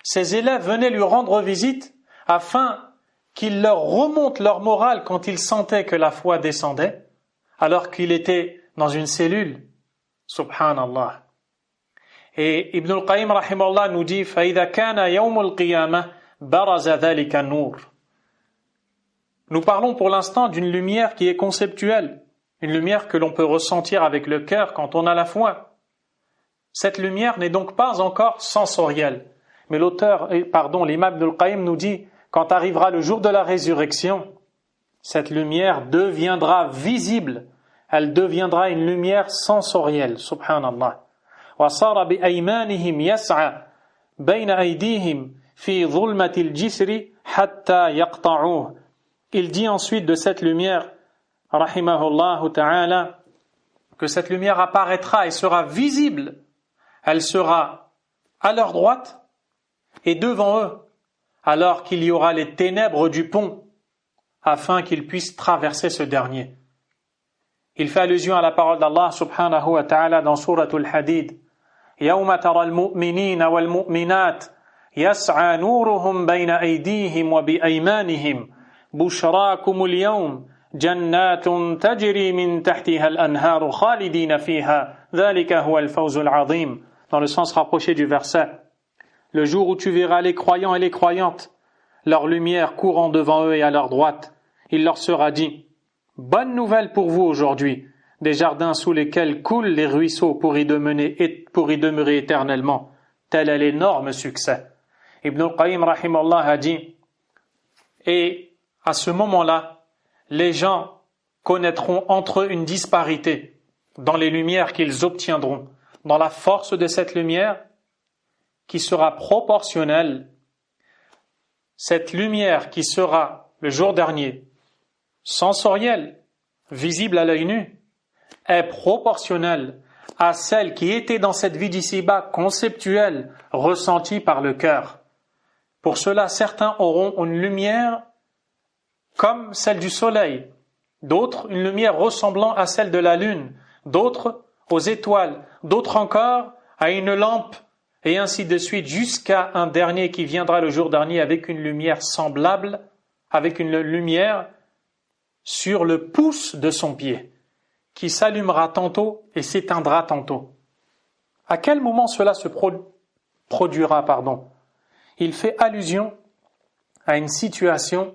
ses élèves venaient lui rendre visite afin qu'il leur remonte leur morale quand ils sentaient que la foi descendait, alors qu'il était dans une cellule. Subhanallah. Et Ibn al-Qayyim rahimahullah nous dit فَإِذَا كَانَ يَوْمُ الْقِيَامَةِ بَرَزَ ذَلِكَ النُّورِ. Nous parlons pour l'instant d'une lumière qui est conceptuelle, une lumière que l'on peut ressentir avec le cœur quand on a la foi. Cette lumière n'est donc pas encore sensorielle. Mais l'imam Ibn al-Qayyim nous dit, quand arrivera le jour de la résurrection, cette lumière deviendra visible, elle deviendra une lumière sensorielle, subhanallah. وَصَارَ بِأَيْمَانِهِمْ يَسْعَى بَيْنَ أَيْدِيهِمْ فِي ظُلْمَةِ الْجِسْرِ حَتَّى يَقْطَعُوهُ. Il dit ensuite de cette lumière, rahimahullah ta'ala, que cette lumière apparaîtra et sera visible. Elle sera à leur droite et devant eux, alors qu'il y aura les ténèbres du pont, afin qu'ils puissent traverser ce dernier. Il fait allusion à la parole d'Allah subhanahu wa ta'ala dans Suratul Hadid. يَوْمَ تَرَى الْمُؤْمِنِينَ وَالْمُؤْمِنَاتِ يَسْعَى نُورُهُمْ بَيْنَ أَيْدِيهِمْ وَبِأَيْمَانِهِمْ بُشْرَاكُمُ الْيَوْمِ جَنَّاتٌ تَجْرِي مِنْ تَحْتِهَا الْأَنْهَارُ خَالِدِينَ فِيهَا ذَلِكَ هُوَ الْفَوْزُ الْعَظِيمُ. Dans le sens rapproché du verset. Le jour où tu verras les croyants et les croyantes, leur lumière courant devant eux et à leur droite, il leur sera dit, bonne nouvelle pour vous aujourd'hui, des jardins sous lesquels coulent les ruisseaux pour y demeurer éternellement. Tel est l'énorme succès. Ibn al-Qayyim rahimahullah a dit, et à ce moment-là, les gens connaîtront entre eux une disparité dans les lumières qu'ils obtiendront, dans la force de cette lumière qui sera proportionnelle. Cette lumière qui sera le jour dernier sensorielle, visible à l'œil nu, est proportionnelle à celle qui était dans cette vie d'ici-bas conceptuelle, ressentie par le cœur. Pour cela, certains auront une lumière comme celle du soleil, d'autres une lumière ressemblant à celle de la lune, d'autres aux étoiles, d'autres encore à une lampe, et ainsi de suite, jusqu'à un dernier qui viendra le jour dernier avec une lumière semblable, avec une lumière sur le pouce de son pied, qui s'allumera tantôt et s'éteindra tantôt. À quel moment cela se produira, Il fait allusion à une situation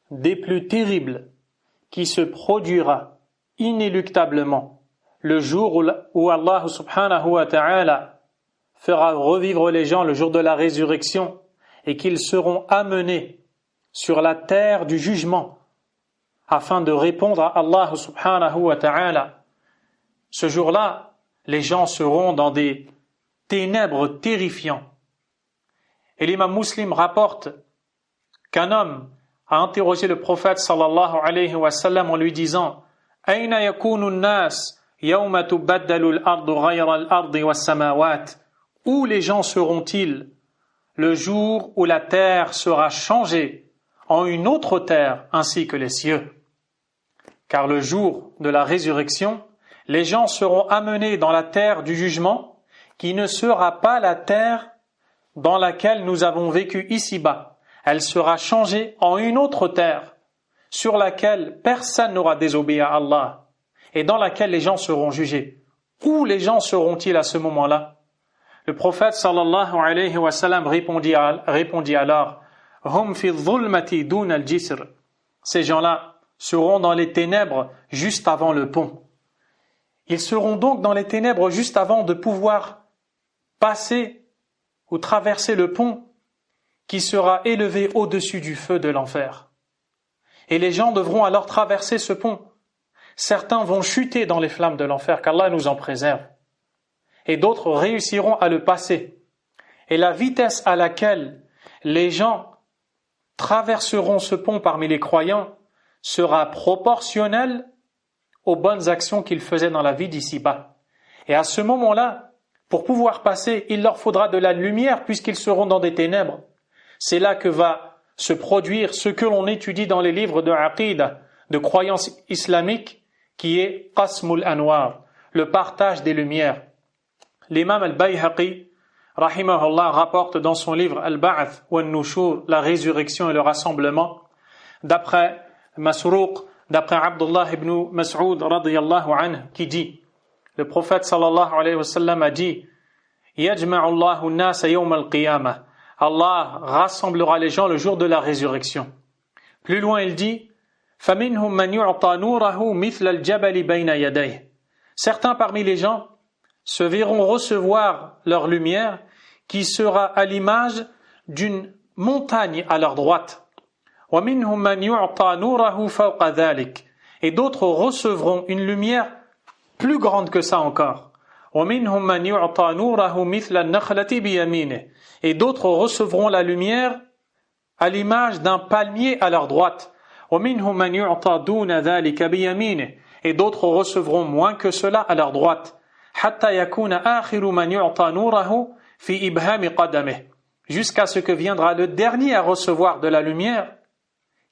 des plus terribles qui se produira inéluctablement le jour où Allah subhanahu wa ta'ala fera revivre les gens le jour de la résurrection et qu'ils seront amenés sur la terre du jugement afin de répondre à Allah subhanahu wa ta'ala. Ce jour-là, les gens seront dans des ténèbres terrifiants. Et l'imam Muslim rapporte qu'un homme a interrogé le prophète sallallahu alayhi wa sallam en lui disant « Aina yakunu an-nas yawma tubaddalu al-ardu ghayra al-ardi was-samawat » Où les gens seront-ils le jour où la terre sera changée en une autre terre ainsi que les cieux? Car le jour de la résurrection, les gens seront amenés dans la terre du jugement qui ne sera pas la terre dans laquelle nous avons vécu ici-bas. Elle sera changée en une autre terre sur laquelle personne n'aura désobéi à Allah et dans laquelle les gens seront jugés. Où les gens seront-ils à ce moment-là? Le prophète sallallahu alayhi wa sallam répondit alors Hum fi dhulmati dun al-jisr. Ces gens-là seront dans les ténèbres juste avant le pont. Ils seront donc dans les ténèbres juste avant de pouvoir passer ou traverser le pont qui sera élevé au-dessus du feu de l'enfer. Et les gens devront alors traverser ce pont. Certains vont chuter dans les flammes de l'enfer, qu'Allah nous en préserve. Et d'autres réussiront à le passer. Et la vitesse à laquelle les gens traverseront ce pont parmi les croyants sera proportionnelle aux bonnes actions qu'ils faisaient dans la vie d'ici-bas. Et à ce moment-là, Pour pouvoir passer, il leur faudra de la lumière puisqu'ils seront dans des ténèbres. C'est là que va se produire ce que l'on étudie dans les livres de Aqidah, de croyance islamique, qui est Qasmul Anwar, le partage des lumières. L'imam al-Bayhaqi, rahimahullah, rapporte dans son livre Al-Ba'ath wa Nushur, la résurrection et le rassemblement, d'après Masrouq, d'après Abdullah ibn Mas'ud radiyallahu anhu, qui dit, le prophète sallallahu alayhi wa sallam a dit, Yajma'u Allahu an-nasa yawm al-qiyamah, Allah rassemblera les gens le jour de la résurrection. Plus loin il dit, فَمِنْهُمْ مَنْ يُعْطَى نُورَهُ مِثْلَ الْجَبَلِ بَيْنَ يَدَيْهِ. Certains parmi les gens se verront recevoir leur lumière qui sera à l'image d'une montagne à leur droite. وَمِنْهُمْ مَنْ يُعْطَى نُورَهُ فَوْقَ ذَلِكَ. Et d'autres recevront une lumière plus grande que ça encore. وَمِنْهُمْ مَنْ يُعْطَى نُورَهُ مِثْلَ النَّخْلَةِ بِيَمِينِهِ. Et d'autres recevront la lumière à l'image d'un palmier à leur droite. وَمِنْهُمْ مَنْ يُعْطَى دُونَ ذَلِكَ بِيَمِينِهِ. Et d'autres recevront moins que cela à leur droite. حَتَّى يَكُونَ آخِرُ مَنْ يُعْطَى نُورَهُ فِي إِبْهَامِ قَدَمِهِ. Jusqu'à ce que viendra le dernier à recevoir de la lumière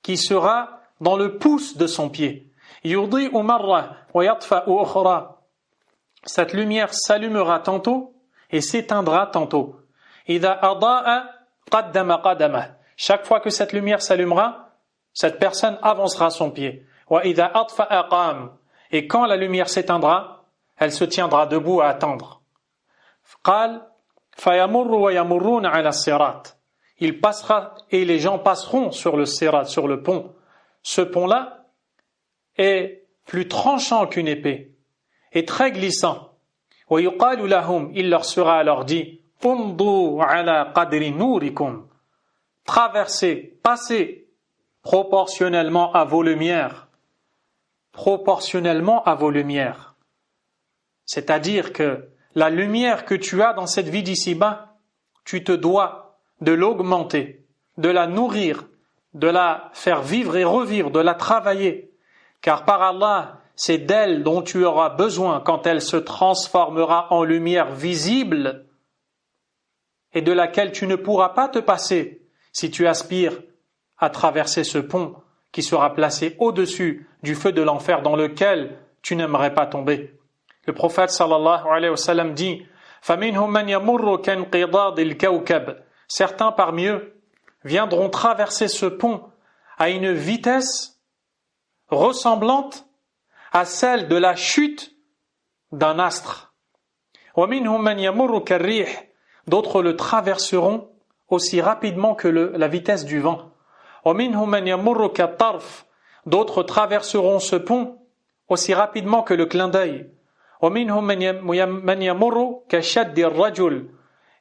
qui sera dans le pouce de son pied. يُضِيءُ مَرَّةً وَيَطْفَأُ أُخْرَى. Cette lumière s'allumera tantôt et s'éteindra tantôt. إِذَا أَضَاءَ قَدَّمَ قَدَمَهُ. Chaque fois que cette lumière s'allumera, cette personne avancera son pied. وَإِذَا أَطْفَأَ قَامَ. Et quand la lumière s'éteindra, elle se tiendra debout à attendre. قال فَيَمُرُّ وَيَمُرُّونَ عَلَى الصِّرَاطِ. Il passera et les gens passeront sur le sirat, sur le pont. Ce pont-là est plus tranchant qu'une épée et très glissant. وَيُقَالُ لَهُمْ. Il leur sera alors dit امضوا على قدر نوركم. Traversez, passez proportionnellement à vos lumières. Proportionnellement à vos lumières. C'est-à-dire que la lumière que tu as dans cette vie d'ici-bas, tu te dois de l'augmenter, de la nourrir, de la faire vivre et revivre, de la travailler. Car par Allah, c'est d'elle dont tu auras besoin quand elle se transformera en lumière visible et de laquelle tu ne pourras pas te passer si tu aspires à traverser ce pont qui sera placé au-dessus du feu de l'enfer dans lequel tu n'aimerais pas tomber. Le prophète sallallahu alayhi wa sallam dit فَمِنْهُمْ مَنْ يَمُرُّ كَانْقِضَاضِ الْكَوْكَبِ. Certains parmi eux viendront traverser ce pont à une vitesse ressemblante à celle de la chute d'un astre. وَمِنْهُمْ مَنْ يَمُرُّ كَالرِّيحِ. D'autres le traverseront aussi rapidement que la vitesse du vent. وَمِنْهُمْ مَنْ يَمُرُّ كَالطَّرْفِ. D'autres traverseront ce pont aussi rapidement que le clin d'œil. وَمِنْهُمْ مَنْ يَمُرُّ كَشَدِّ الرَّجُلِ.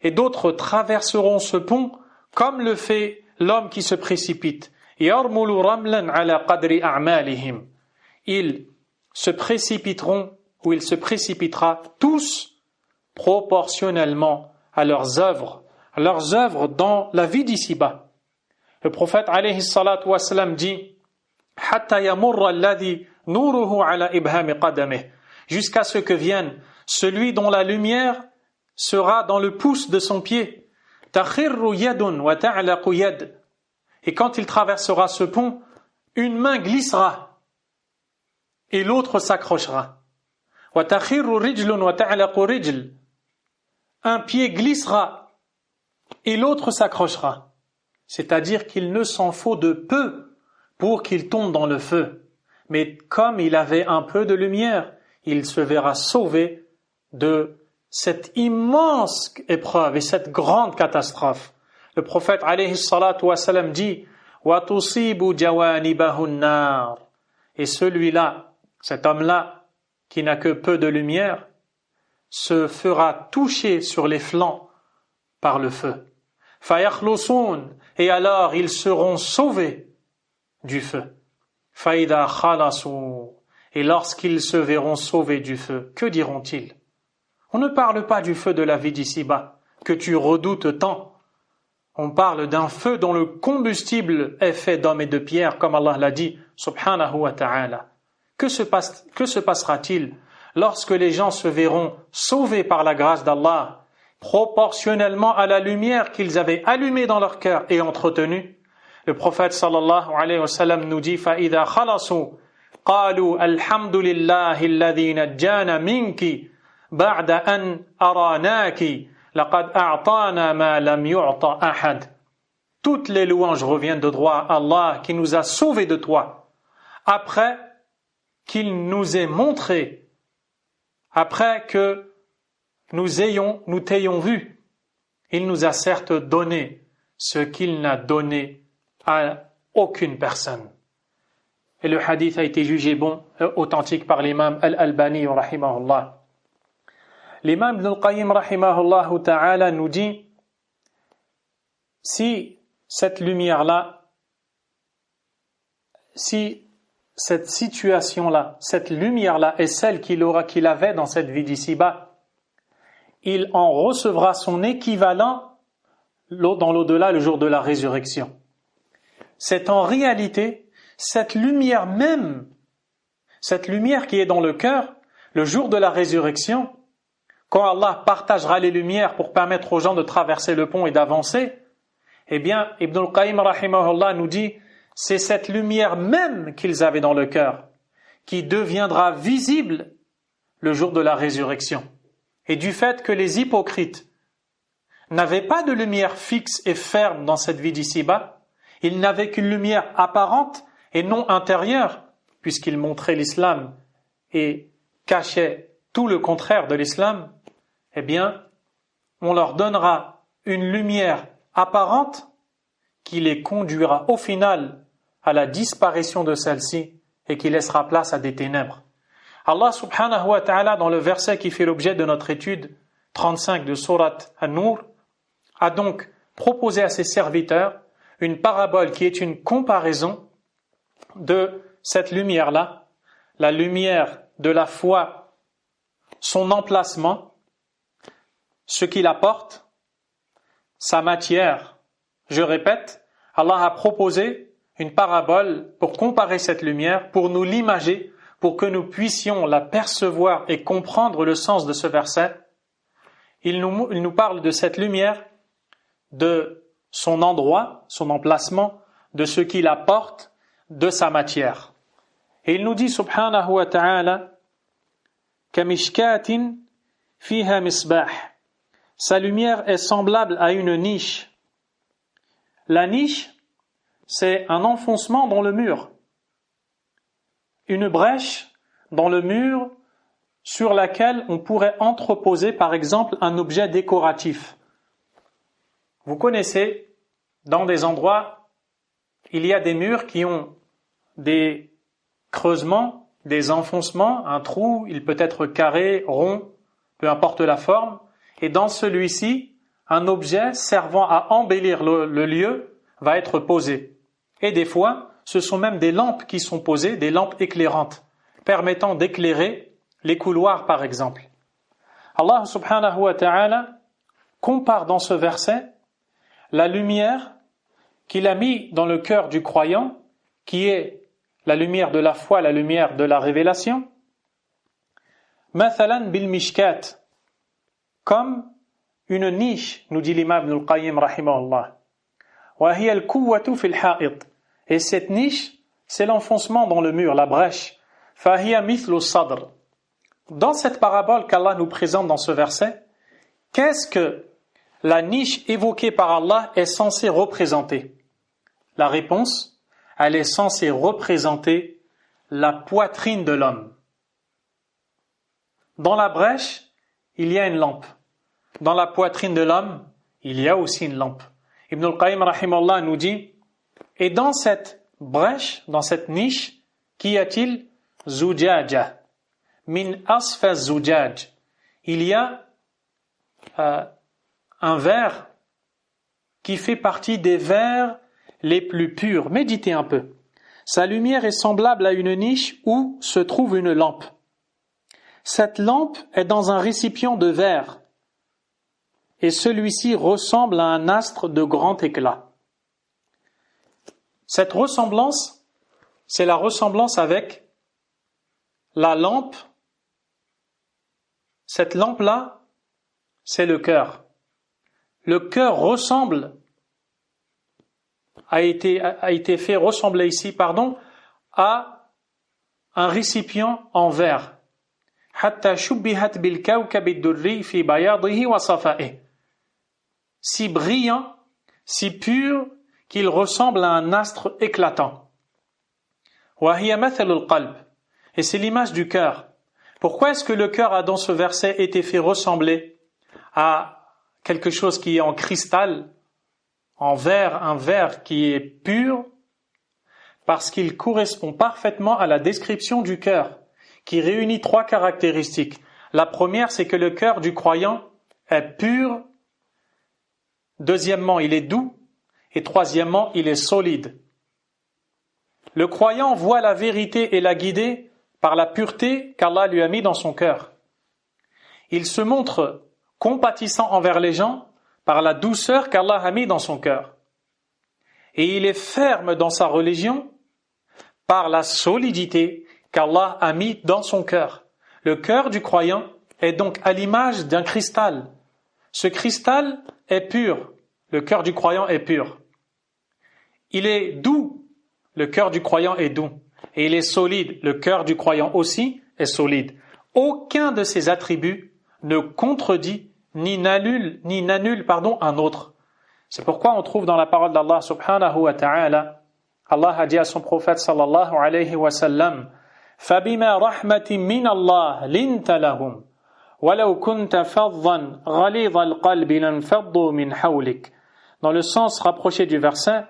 Et d'autres traverseront ce pont comme le fait l'homme qui se précipite. يَرْمُلُ رَمْلًا عَلَى قَدْرِ أَعْمَالِهِمْ. Ils se précipiteront ou il se précipitera tous proportionnellement à leurs œuvres dans la vie d'ici-bas. Le prophète alayhi salatu wa salam dit حَتَّى يَمُرَّ الَّذِي نُورُهُ عَلَى إِبْهَامِ قَدَمِهِ. Jusqu'à ce que vienne celui dont la lumière sera dans le pouce de son pied. تَخِرُّ يَدٌ وَتَعْلَقُ يَدٌ. Et quand il traversera ce pont, une main glissera et l'autre s'accrochera. وَتَخِرُّ رِجْلٌ وَتَعْلَقُ رِجْلٌ. Un pied glissera et l'autre s'accrochera. C'est-à-dire qu'il ne s'en faut de peu pour qu'il tombe dans le feu. Mais comme il avait un peu de lumière, il se verra sauvé de cette immense épreuve et cette grande catastrophe. Le prophète alayhi salatu wa salam dit وَتُصِيبُ جَوَانِبَهُ النَّارِ. Et celui-là, cet homme-là, qui n'a que peu de lumière, se fera toucher sur les flancs par le feu. فَيَخْلُصُونَ. Et alors ils seront sauvés du feu. فَإِذَا خَلَصُوا. Et lorsqu'ils se verront sauvés du feu, que diront-ils? On ne parle pas du feu de la vie d'ici-bas, que tu redoutes tant. On parle d'un feu dont le combustible est fait d'hommes et de pierres, comme Allah l'a dit, subhanahu wa ta'ala. Que se passera-t-il lorsque les gens se verront sauvés par la grâce d'Allah, proportionnellement à la lumière qu'ils avaient allumée dans leur cœur et entretenue, le prophète sallallahu alayhi wa sallam nous dit فَإِذَا خَلَصُوا قَالُوا الْحَمْدُ لِلَّهِ الَّذِي نَجَّانَا مِنْكِ بَعْدَ أَنْ أَرَانَاكِ لَقَدْ أَعْطَانَا مَا لَمْ يُعْطَ أَحَدٍ. Toutes les louanges reviennent de droit à Allah qui nous a sauvés de toi, après qu'il nous ait montré, après que nous t'ayons vu, il nous a certes donné ce qu'il n'a donné à aucune personne. Et le hadith a été jugé bon, authentique par l'imam Al-Albani rahimahullah. L'imam Ibn al-Qayyim rahimahullah ta'ala nous dit, si cette lumière-là, si cette situation-là, cette lumière-là est celle qu'il avait dans cette vie d'ici-bas, il en recevra son équivalent dans l'au-delà, le jour de la résurrection. C'est en réalité cette lumière même, cette lumière qui est dans le cœur, le jour de la résurrection, quand Allah partagera les lumières pour permettre aux gens de traverser le pont et d'avancer, eh bien, Ibn al-Qayyim rahimahullah nous dit, c'est cette lumière même qu'ils avaient dans le cœur qui deviendra visible le jour de la résurrection. Et du fait que les hypocrites n'avaient pas de lumière fixe et ferme dans cette vie d'ici-bas, ils n'avaient qu'une lumière apparente et non intérieure, puisqu'ils montraient l'islam et cachaient tout le contraire de l'islam, eh bien, on leur donnera une lumière apparente qui les conduira au final à la disparition de celle-ci et qui laissera place à des ténèbres. Allah subhanahu wa ta'ala, dans le verset qui fait l'objet de notre étude 35 de Sourate An-Nur, a donc proposé à ses serviteurs une parabole qui est une comparaison de cette lumière-là, la lumière de la foi, son emplacement, ce qu'il apporte, sa matière. Je répète, Allah a proposé une parabole pour comparer cette lumière, pour nous l'imager, pour que nous puissions la percevoir et comprendre le sens de ce verset. Il nous parle de cette lumière, de son endroit, son emplacement, de ce qu'il apporte, de sa matière. Et il nous dit subhanahu wa ta'ala kamishkatin fiha misbah. Sa lumière est semblable à une niche. La niche, c'est un enfoncement dans le mur, une brèche dans le mur sur laquelle on pourrait entreposer par exemple un objet décoratif. Vous connaissez, dans des endroits, il y a des murs qui ont des creusements, des enfoncements, un trou, il peut être carré, rond, peu importe la forme, et dans celui-ci, un objet servant à embellir le lieu va être posé. Et des fois, ce sont même des lampes qui sont posées, des lampes éclairantes, permettant d'éclairer les couloirs par exemple. Allah subhanahu wa ta'ala compare dans ce verset la lumière qu'il a mis dans le cœur du croyant, qui est la lumière de la foi, la lumière de la révélation, mathalan bil mishkat, comme une niche, nous dit l'imam Ibn al-Qayyim rahimahullah. Wa hiya al-quwwatu fil ha'id. Et cette niche, c'est l'enfoncement dans le mur, la brèche. Fa hiya mithlu sadr. Dans cette parabole qu'Allah nous présente dans ce verset, qu'est-ce que la niche évoquée par Allah est censée représenter? La réponse, elle est censée représenter la poitrine de l'homme. Dans la brèche, il y a une lampe. Dans la poitrine de l'homme, il y a aussi une lampe. Ibn al-Qayyim rahimahullah nous dit, et dans cette brèche, dans cette niche, qu'y a-t-il? Zujaja. Min asfa zujaj. Il y a un verre qui fait partie des verres les plus purs. Méditez un peu. Sa lumière est semblable à une niche où se trouve une lampe. Cette lampe est dans un récipient de verre et celui-ci ressemble à un astre de grand éclat. Cette ressemblance, c'est la ressemblance avec la lampe cette lampe-là, c'est le cœur. Le cœur ressemble, a été fait ressembler ici, à un récipient en verre. حتى شبهت بالكوكب الدري في بياضه وصفائه. Si brillant, si pur, qu'il ressemble à un astre éclatant. وهي مثل القلب. Et c'est l'image du cœur. Pourquoi est-ce que le cœur a dans ce verset été fait ressembler à quelque chose qui est en cristal, en verre, un verre qui est pur? Parce qu'il correspond parfaitement à la description du cœur, qui réunit 3 caractéristiques. La première, c'est que le cœur du croyant est pur. Deuxièmement, il est doux. Et troisièmement, il est solide. Le croyant voit la vérité et la guider par la pureté qu'Allah lui a mis dans son cœur. Il se montre compatissant envers les gens par la douceur qu'Allah a mis dans son cœur. Et il est ferme dans sa religion par la solidité qu'Allah a mis dans son cœur. Le cœur du croyant est donc à l'image d'un cristal. Ce cristal est pur. Le cœur du croyant est pur. Il est doux. Le cœur du croyant est doux. Et il est solide. Le cœur du croyant aussi est solide. Aucun de ces attributs ne contredit ni n'annule un autre. C'est pourquoi on trouve dans la parole d'Allah subhanahu wa ta'ala, Allah a dit à son prophète sallallahu alayhi wa sallam, فَبِمَا رَحْمَةٍ مِّنَ اللَّهِ لِنْتَ لَهُمْ وَلَوْ كُنْتَ فَظًّا غَلِيظَ الْقَلْبِ لَانْفَضُّوا مِنْ حَوْلِكَ. Dans le sens rapproché du verset,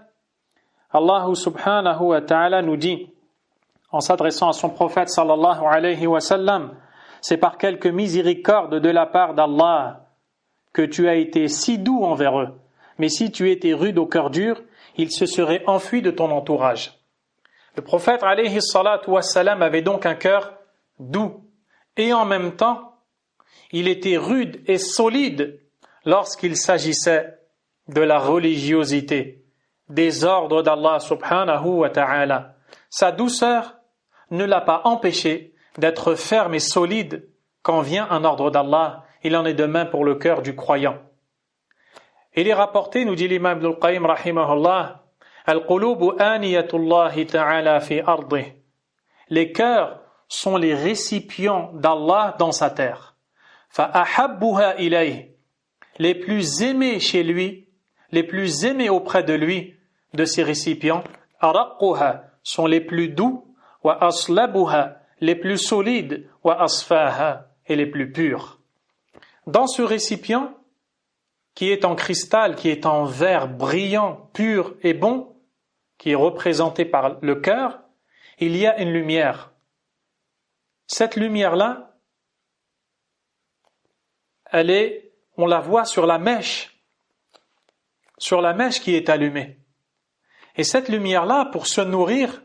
Allah subhanahu wa ta'ala nous dit, en s'adressant à son prophète sallallahu alayhi wa sallam, c'est par quelque miséricorde de la part d'Allah que tu as été si doux envers eux. Mais si tu étais rude au cœur dur, ils se seraient enfuis de ton entourage. Le prophète alayhi salatu wassalam avait donc un cœur doux. Et en même temps, il était rude et solide lorsqu'il s'agissait de la religiosité, des ordres d'Allah subhanahu wa ta'ala. Sa douceur ne l'a pas empêché d'être ferme et solide quand vient un ordre d'Allah. Il en est de même pour le cœur du croyant. Il est rapporté, nous dit l'imam Ibn al-Qayyim rahimahullah, Al-qulubu aniyatullahi ta'ala fi ardih. Les cœurs sont les récipients d'Allah dans sa terre. Fa'ahabbuha ilayh. Les plus aimés chez lui, les plus aimés auprès de lui, de ces récipients, araqquha, sont les plus doux, wa aslabuha, les plus solides, wa asfaha, et les plus purs. Dans ce récipient, qui est en cristal, qui est en verre brillant, pur et bon, qui est représenté par le cœur, il y a une lumière. Cette lumière-là, on la voit sur la mèche qui est allumée. Et cette lumière-là, pour se nourrir,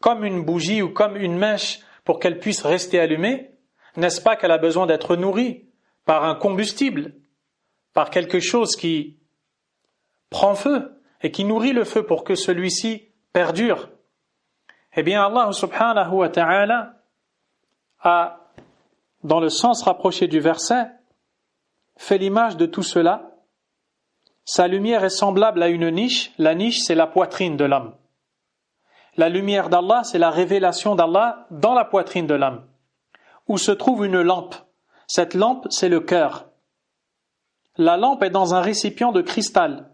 comme une bougie ou comme une mèche, pour qu'elle puisse rester allumée, n'est-ce pas qu'elle a besoin d'être nourrie par un combustible, par quelque chose qui prend feu et qui nourrit le feu pour que celui-ci perdure? Eh bien, Allah subhanahu wa ta'ala a, dans le sens rapproché du verset, fait l'image de tout cela. Sa lumière est semblable à une niche. La niche, c'est la poitrine de l'homme. La lumière d'Allah, c'est la révélation d'Allah dans la poitrine de l'homme, où se trouve une lampe. Cette lampe, c'est le cœur. La lampe est dans un récipient de cristal.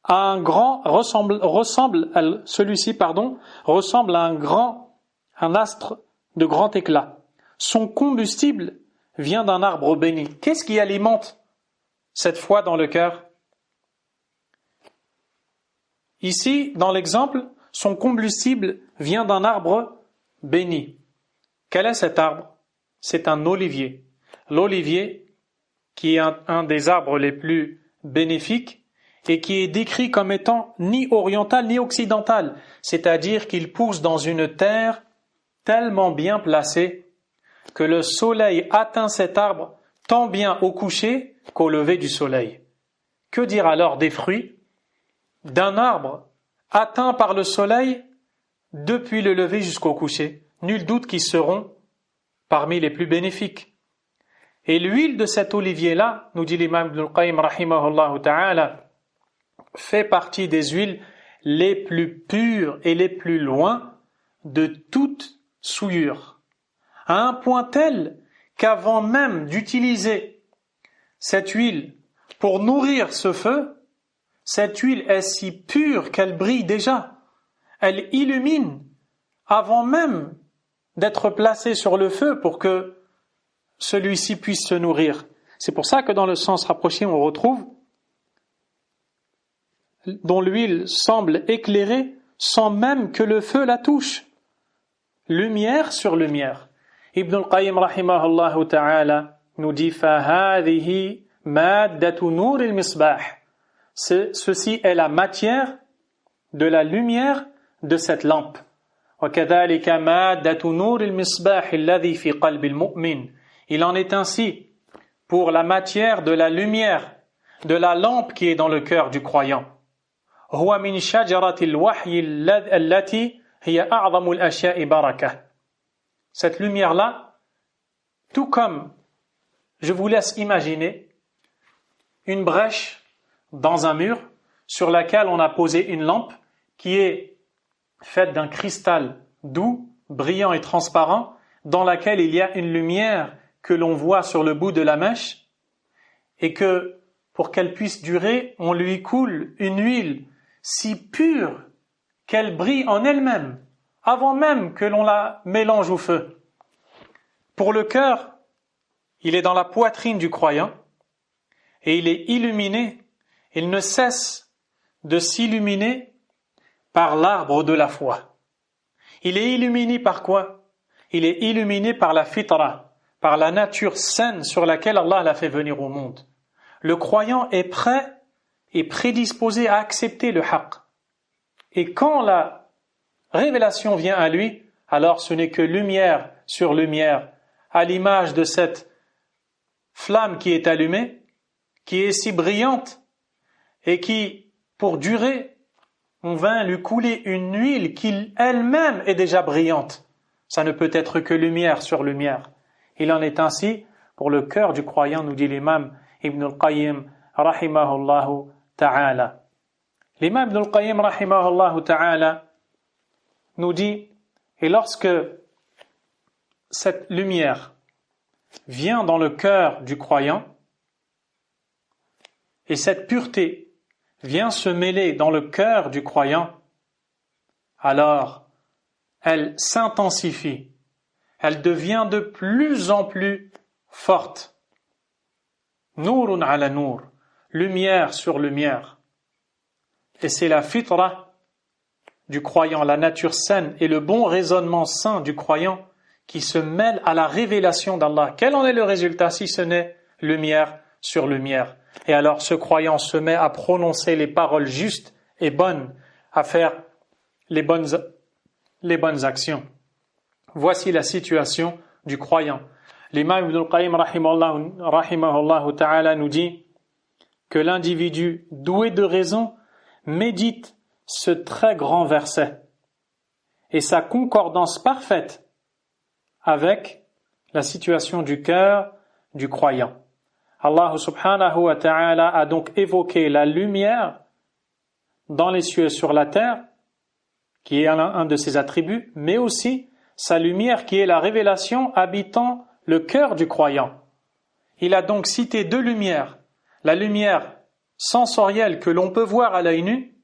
Celui-ci ressemble à un astre de grand éclat. Son combustible vient d'un arbre béni. Qu'est-ce qui alimente cette foi dans le cœur? Ici, dans l'exemple, son combustible vient d'un arbre béni. Quel est cet arbre? C'est un olivier. L'olivier, qui est un des arbres les plus bénéfiques et qui est décrit comme étant ni oriental ni occidental, c'est-à-dire qu'il pousse dans une terre tellement bien placée que le soleil atteint cet arbre tant bien au coucher qu'au lever du soleil. Que dire alors des fruits d'un arbre atteint par le soleil depuis le lever jusqu'au coucher? Nul doute qu'ils seront parmi les plus bénéfiques. Et l'huile de cet olivier-là, nous dit l'imam Ibn al-Qayyim rahimahullah ta'ala, fait partie des huiles les plus pures et les plus loin de toute souillure, à un point tel qu'avant même d'utiliser cette huile pour nourrir ce feu, cette huile est si pure qu'elle brille déjà, elle illumine avant même d'être placée sur le feu pour que celui-ci puisse se nourrir. C'est pour ça que dans le sens rapproché, on retrouve dont l'huile semble éclairer sans même que le feu la touche. Lumière sur lumière. Ibn al-Qayyim rahimahullah ta'ala nous dit فَهَذِهِ مَادَّةُ نُورِ الْمِصْبَاحِ. Ceci est la matière de la lumière de cette lampe. وَكَذَلِكَ مَادَّةُ نُورِ الْمِصْبَاحِ الَّذِي فِي قَلْبِ الْمُؤْمِنِ. Il en est ainsi pour la matière de la lumière de la lampe qui est dans le cœur du croyant. هو من شجرة الوحي التي هي أعظم الأشياء بركة. Cette lumière-là, tout comme je vous laisse imaginer une brèche dans un mur sur laquelle on a posé une lampe qui est faite d'un cristal doux, brillant et transparent, dans laquelle il y a une lumière que l'on voit sur le bout de la mèche, et que pour qu'elle puisse durer, on lui coule une huile si pure qu'elle brille en elle-même, avant même que l'on la mélange au feu. Pour le cœur, il est dans la poitrine du croyant, et il est illuminé, il ne cesse de s'illuminer par l'arbre de la foi. Il est illuminé par quoi? Il est illuminé par la fitra, par la nature saine sur laquelle Allah l'a fait venir au monde. Le croyant est prêt et prédisposé à accepter le haqq. Et quand la révélation vient à lui, alors ce n'est que lumière sur lumière, à l'image de cette flamme qui est allumée, qui est si brillante, et qui, pour durer, on vint lui couler une huile qui elle-même est déjà brillante. Ça ne peut être que lumière sur lumière. Il en est ainsi pour le cœur du croyant, nous dit l'imam Ibn al-Qayyim rahimahullahu ta'ala. L'imam Ibn al-Qayyim rahimahullahu ta'ala nous dit, et lorsque cette lumière vient dans le cœur du croyant, et cette pureté vient se mêler dans le cœur du croyant, alors elle s'intensifie, elle devient de plus en plus forte. Nourun ala nour, lumière sur lumière. Et c'est la fitra du croyant, la nature saine et le bon raisonnement sain du croyant qui se mêlent à la révélation d'Allah. Quel en est le résultat si ce n'est lumière sur lumière? Et alors ce croyant se met à prononcer les paroles justes et bonnes, à faire les bonnes actions. Voici la situation du croyant. L'imam Ibn al-Qayyim rahimahullah ta'ala nous dit que l'individu doué de raison médite ce très grand verset et sa concordance parfaite avec la situation du cœur du croyant. Allah subhanahu wa ta'ala a donc évoqué la lumière dans les cieux et sur la terre, qui est un de ses attributs, mais aussi sa lumière qui est la révélation habitant le cœur du croyant. Il a donc cité deux lumières, la lumière sensorielle que l'on peut voir à l'œil nu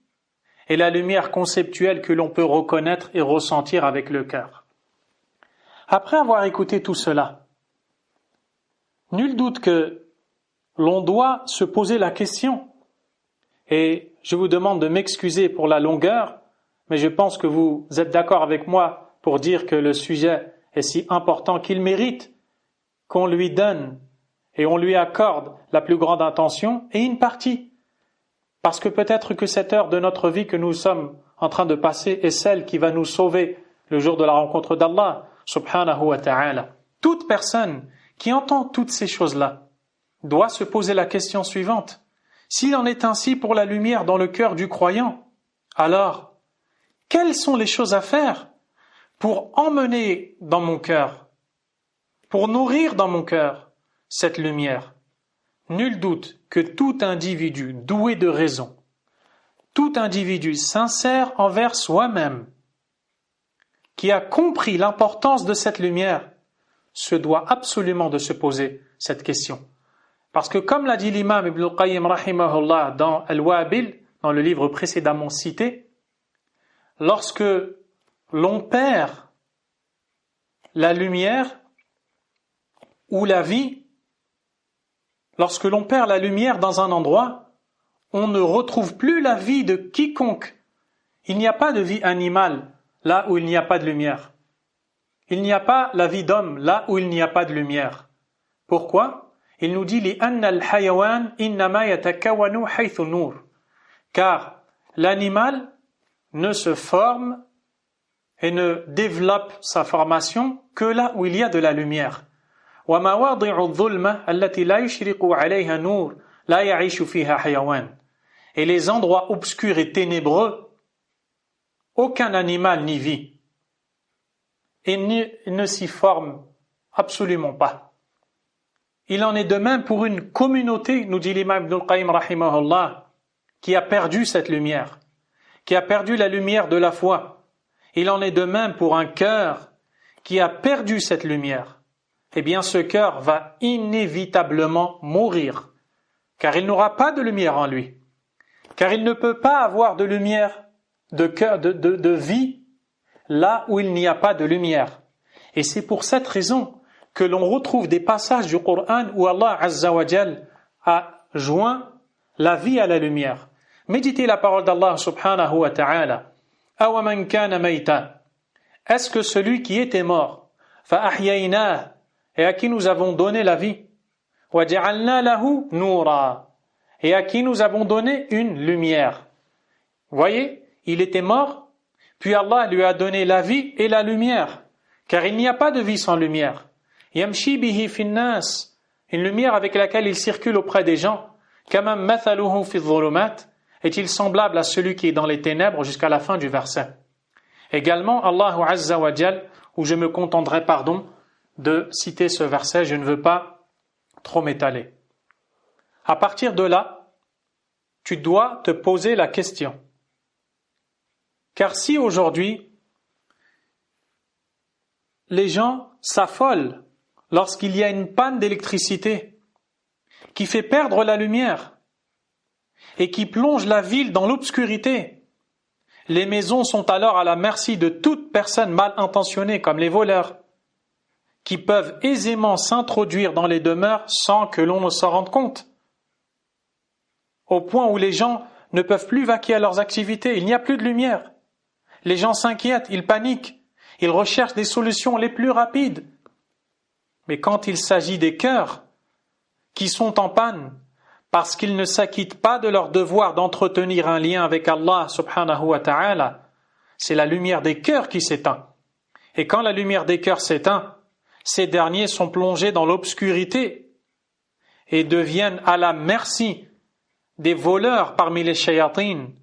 et la lumière conceptuelle que l'on peut reconnaître et ressentir avec le cœur. Après avoir écouté tout cela, nul doute que l'on doit se poser la question, et je vous demande de m'excuser pour la longueur, mais je pense que vous êtes d'accord avec moi pour dire que le sujet est si important qu'il mérite qu'on lui donne et on lui accorde la plus grande attention et une partie. Parce que peut-être que cette heure de notre vie que nous sommes en train de passer est celle qui va nous sauver le jour de la rencontre d'Allah, subhanahu wa ta'ala. Toute personne qui entend toutes ces choses-là doit se poser la question suivante. S'il en est ainsi pour la lumière dans le cœur du croyant, alors, quelles sont les choses à faire pour emmener dans mon cœur pour nourrir dans mon cœur cette lumière. Nul doute que tout individu doué de raison, tout individu sincère envers soi-même, qui a compris l'importance de cette lumière, se doit absolument de se poser cette question. Parce que comme l'a dit l'imam Ibn al-Qayyim rahimahullah dans Al-Wabil, dans le livre précédemment cité, lorsque l'on perd la lumière ou la vie, lorsque l'on perd la lumière dans un endroit, on ne retrouve plus la vie de quiconque. Il n'y a pas de vie animale là où il n'y a pas de lumière. Il n'y a pas la vie d'homme là où il n'y a pas de lumière. Pourquoi? Il nous dit لِأَنَّ الْحَيَوَانِ إِنَّمَا يَتَكَوَّنُ حَيْثُ النُّورِ. Car l'animal ne se forme et ne développe sa formation que là où il y a de la lumière. وَمَوَاضِعُ الظُّلْمَةِ الَّتِي لَا يُشْرِقُ عَلَيْهَا نُورٌ لَا يَعِيشُ فِيهَا حَيَوَانٌ. Et les endroits obscurs et ténébreux, aucun animal n'y vit. Et ne s'y forme absolument pas. Il en est de même pour une communauté, nous dit l'imam Ibn al-Qayyim rahimahullah, qui a perdu cette lumière, qui a perdu la lumière de la foi. Il en est de même pour un cœur qui a perdu cette lumière. Eh bien, ce cœur va inévitablement mourir, car il n'aura pas de lumière en lui, car il ne peut pas avoir de lumière, de cœur, de vie, là où il n'y a pas de lumière. Et c'est pour cette raison que l'on retrouve des passages du Coran où Allah Azza wa Jal a joint la vie à la lumière. Méditez la parole d'Allah subhanahu wa ta'ala. Awaman kana mayta. Est-ce que celui qui était mort, fa ahyaynah, et à qui nous avons donné la vie, wa ja'alna lahu noura, et à qui nous avons donné une lumière. Voyez, il était mort, puis Allah lui a donné la vie et la lumière, car il n'y a pas de vie sans lumière. Yamshi bihi finnas, une lumière avec laquelle il circule auprès des gens. Kamam mathaluhu fi dhulumat, est-il semblable à celui qui est dans les ténèbres jusqu'à la fin du verset. Également, Allahu Azza wa Jal, où je me contenterai, de citer ce verset, je ne veux pas trop m'étaler. À partir de là, tu dois te poser la question. Car si aujourd'hui, les gens s'affolent lorsqu'il y a une panne d'électricité qui fait perdre la lumière et qui plonge la ville dans l'obscurité, les maisons sont alors à la merci de toute personne mal intentionnée comme les voleurs, qui peuvent aisément s'introduire dans les demeures sans que l'on ne s'en rende compte, au point où les gens ne peuvent plus vaquer à leurs activités, il n'y a plus de lumière. Les gens s'inquiètent, ils paniquent, ils recherchent des solutions les plus rapides. Mais quand il s'agit des cœurs qui sont en panne parce qu'ils ne s'acquittent pas de leur devoir d'entretenir un lien avec Allah subhanahu wa ta'ala, c'est la lumière des cœurs qui s'éteint. Et quand la lumière des cœurs s'éteint, ces derniers sont plongés dans l'obscurité et deviennent à la merci des voleurs parmi les shayatines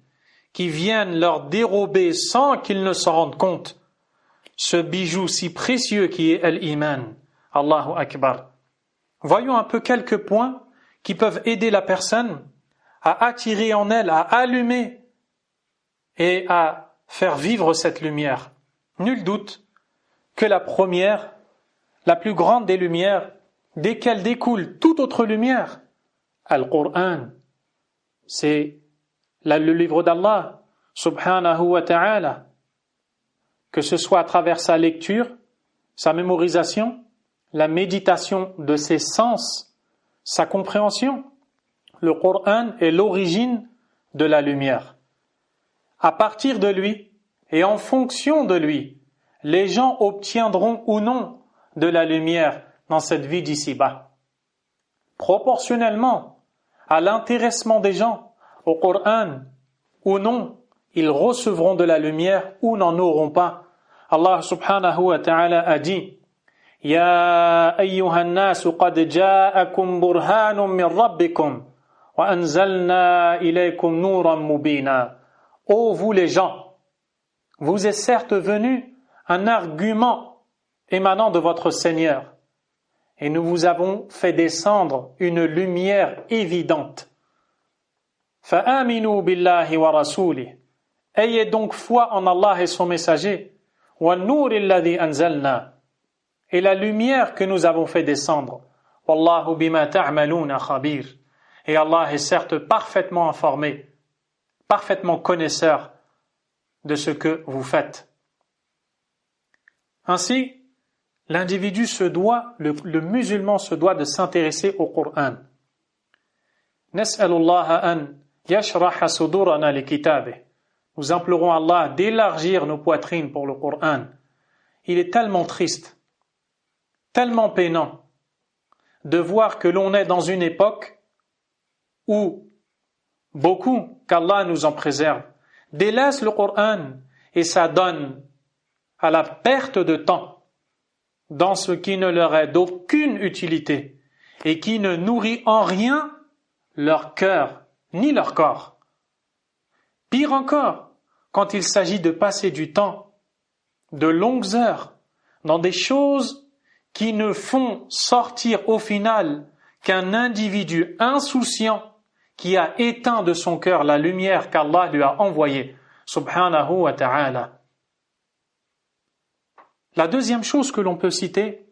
qui viennent leur dérober sans qu'ils ne s'en rendent compte ce bijou si précieux qui est l'iman. Allahu Akbar. Voyons un peu quelques points qui peuvent aider la personne à attirer en elle, à allumer et à faire vivre cette lumière. Nul doute que la première, la plus grande des lumières, desquelles découle toute autre lumière, Al-Qur'an, c'est le livre d'Allah, subhanahu wa ta'ala, que ce soit à travers sa lecture, sa mémorisation, la méditation de ses sens, sa compréhension. Le Coran est l'origine de la lumière. À partir de lui et en fonction de lui, les gens obtiendront ou non de la lumière dans cette vie d'ici-bas. Proportionnellement à l'intéressement des gens au Coran ou non, ils recevront de la lumière ou n'en auront pas. Allah subhanahu wa ta'ala a dit: Ya ayyuhan nas qad ja'akum burhanun min rabbikum wa anzalna ilaykum nuran mubina. Ô vous les gens, vous est certes venu un argument émanant de votre Seigneur, et nous vous avons fait descendre une lumière évidente. فَآمِنُوا بِاللَّهِ وَرَسُولِهِ. Ayez donc foi en Allah et son messager. وَالنُّورِ الَّذِي أَنزَلْنَا. Et la lumière que nous avons fait descendre. وَاللَّهُ بِمَا تَعْمَلُونَ خَبِيرٌ. Et Allah est certes parfaitement informé, parfaitement connaisseur de ce que vous faites. Ainsi, l'individu se doit, le musulman se doit de s'intéresser au Coran. Nas'alullaha an yashraha sudurana li kitabih. Nous implorons Allah d'élargir nos poitrines pour le Coran. Il est tellement triste, tellement peinant de voir que l'on est dans une époque où beaucoup, qu'Allah nous en préserve, délaissent le Coran et s'adonnent à la perte de temps dans ce qui ne leur est d'aucune utilité et qui ne nourrit en rien leur cœur ni leur corps. Pire encore, quand il s'agit de passer du temps, de longues heures, dans des choses qui ne font sortir au final qu'un individu insouciant qui a éteint de son cœur la lumière qu'Allah lui a envoyée, subhanahu wa ta'ala. La deuxième chose que l'on peut citer,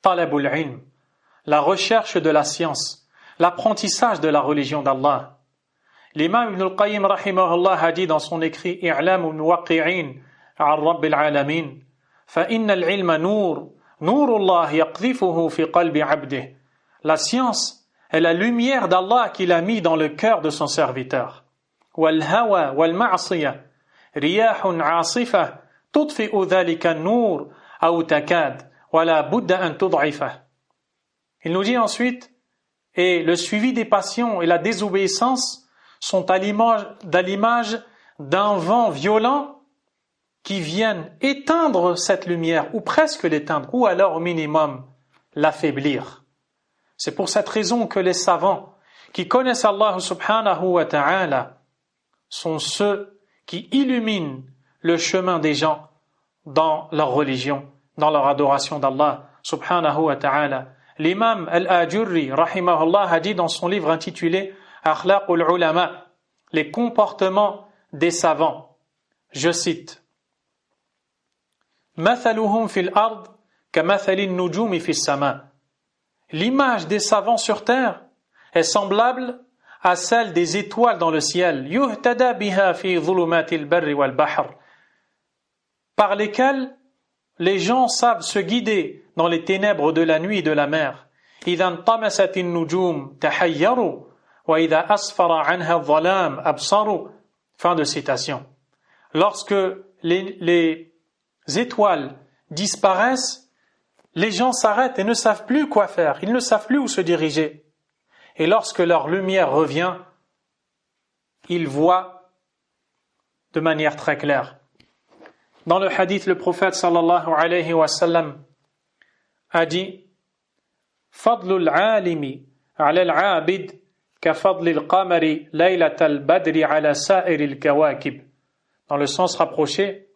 talabul ilm, la recherche de la science, l'apprentissage de la religion d'Allah. L'imam Ibn al-Qayyim rahimahullah a dit dans son écrit I'lam al-muwaqqi'in 'an Rabbil 'alamin fa inna al-'ilma nur nurullah yaqdhifuhu fi qalbi 'abdihi. La science est la lumière d'Allah qu'il a mis dans le cœur de son serviteur. Wal hawa wal ma'siyah riyahun 'asifah tudfi'u dhalika an-nur aw takad wa la budda an tud'ifah. Il nous dit ensuite, et le suivi des passions et la désobéissance sont à l'image d'un vent violent qui viennent éteindre cette lumière, ou presque l'éteindre, ou alors au minimum l'affaiblir. C'est pour cette raison que les savants qui connaissent Allah subhanahu wa ta'ala sont ceux qui illuminent le chemin des gens dans leur religion, dans leur adoration d'Allah subhanahu wa ta'ala. L'imam Al-Ajurri, rahimahullah, a dit dans son livre intitulé Akhlaqul Ulama, les comportements des savants. Je cite Mathaluhum fil ard kamathalin nujumi fis sama. L'image des savants sur terre est semblable à celle des étoiles dans le ciel, yuhtada biha fi dhulumatil barri wal bahr, par lesquelles les gens savent se guider dans les ténèbres de la nuit et de la mer. إذا انطمست النجوم تحيروا وإذا أسفر عنها الظلام أبصروا. Fin de citation. Lorsque les étoiles disparaissent, les gens s'arrêtent et ne savent plus quoi faire, ils ne savent plus où se diriger. Et lorsque leur lumière revient, ils voient de manière très claire. Dans le hadith, le prophète sallallahu alayhi wa sallam a dit Fadlul alimi ala al-abid ka fadlil qamari laylatal badri ala sa'iril kawakib. Dans le sens rapproché,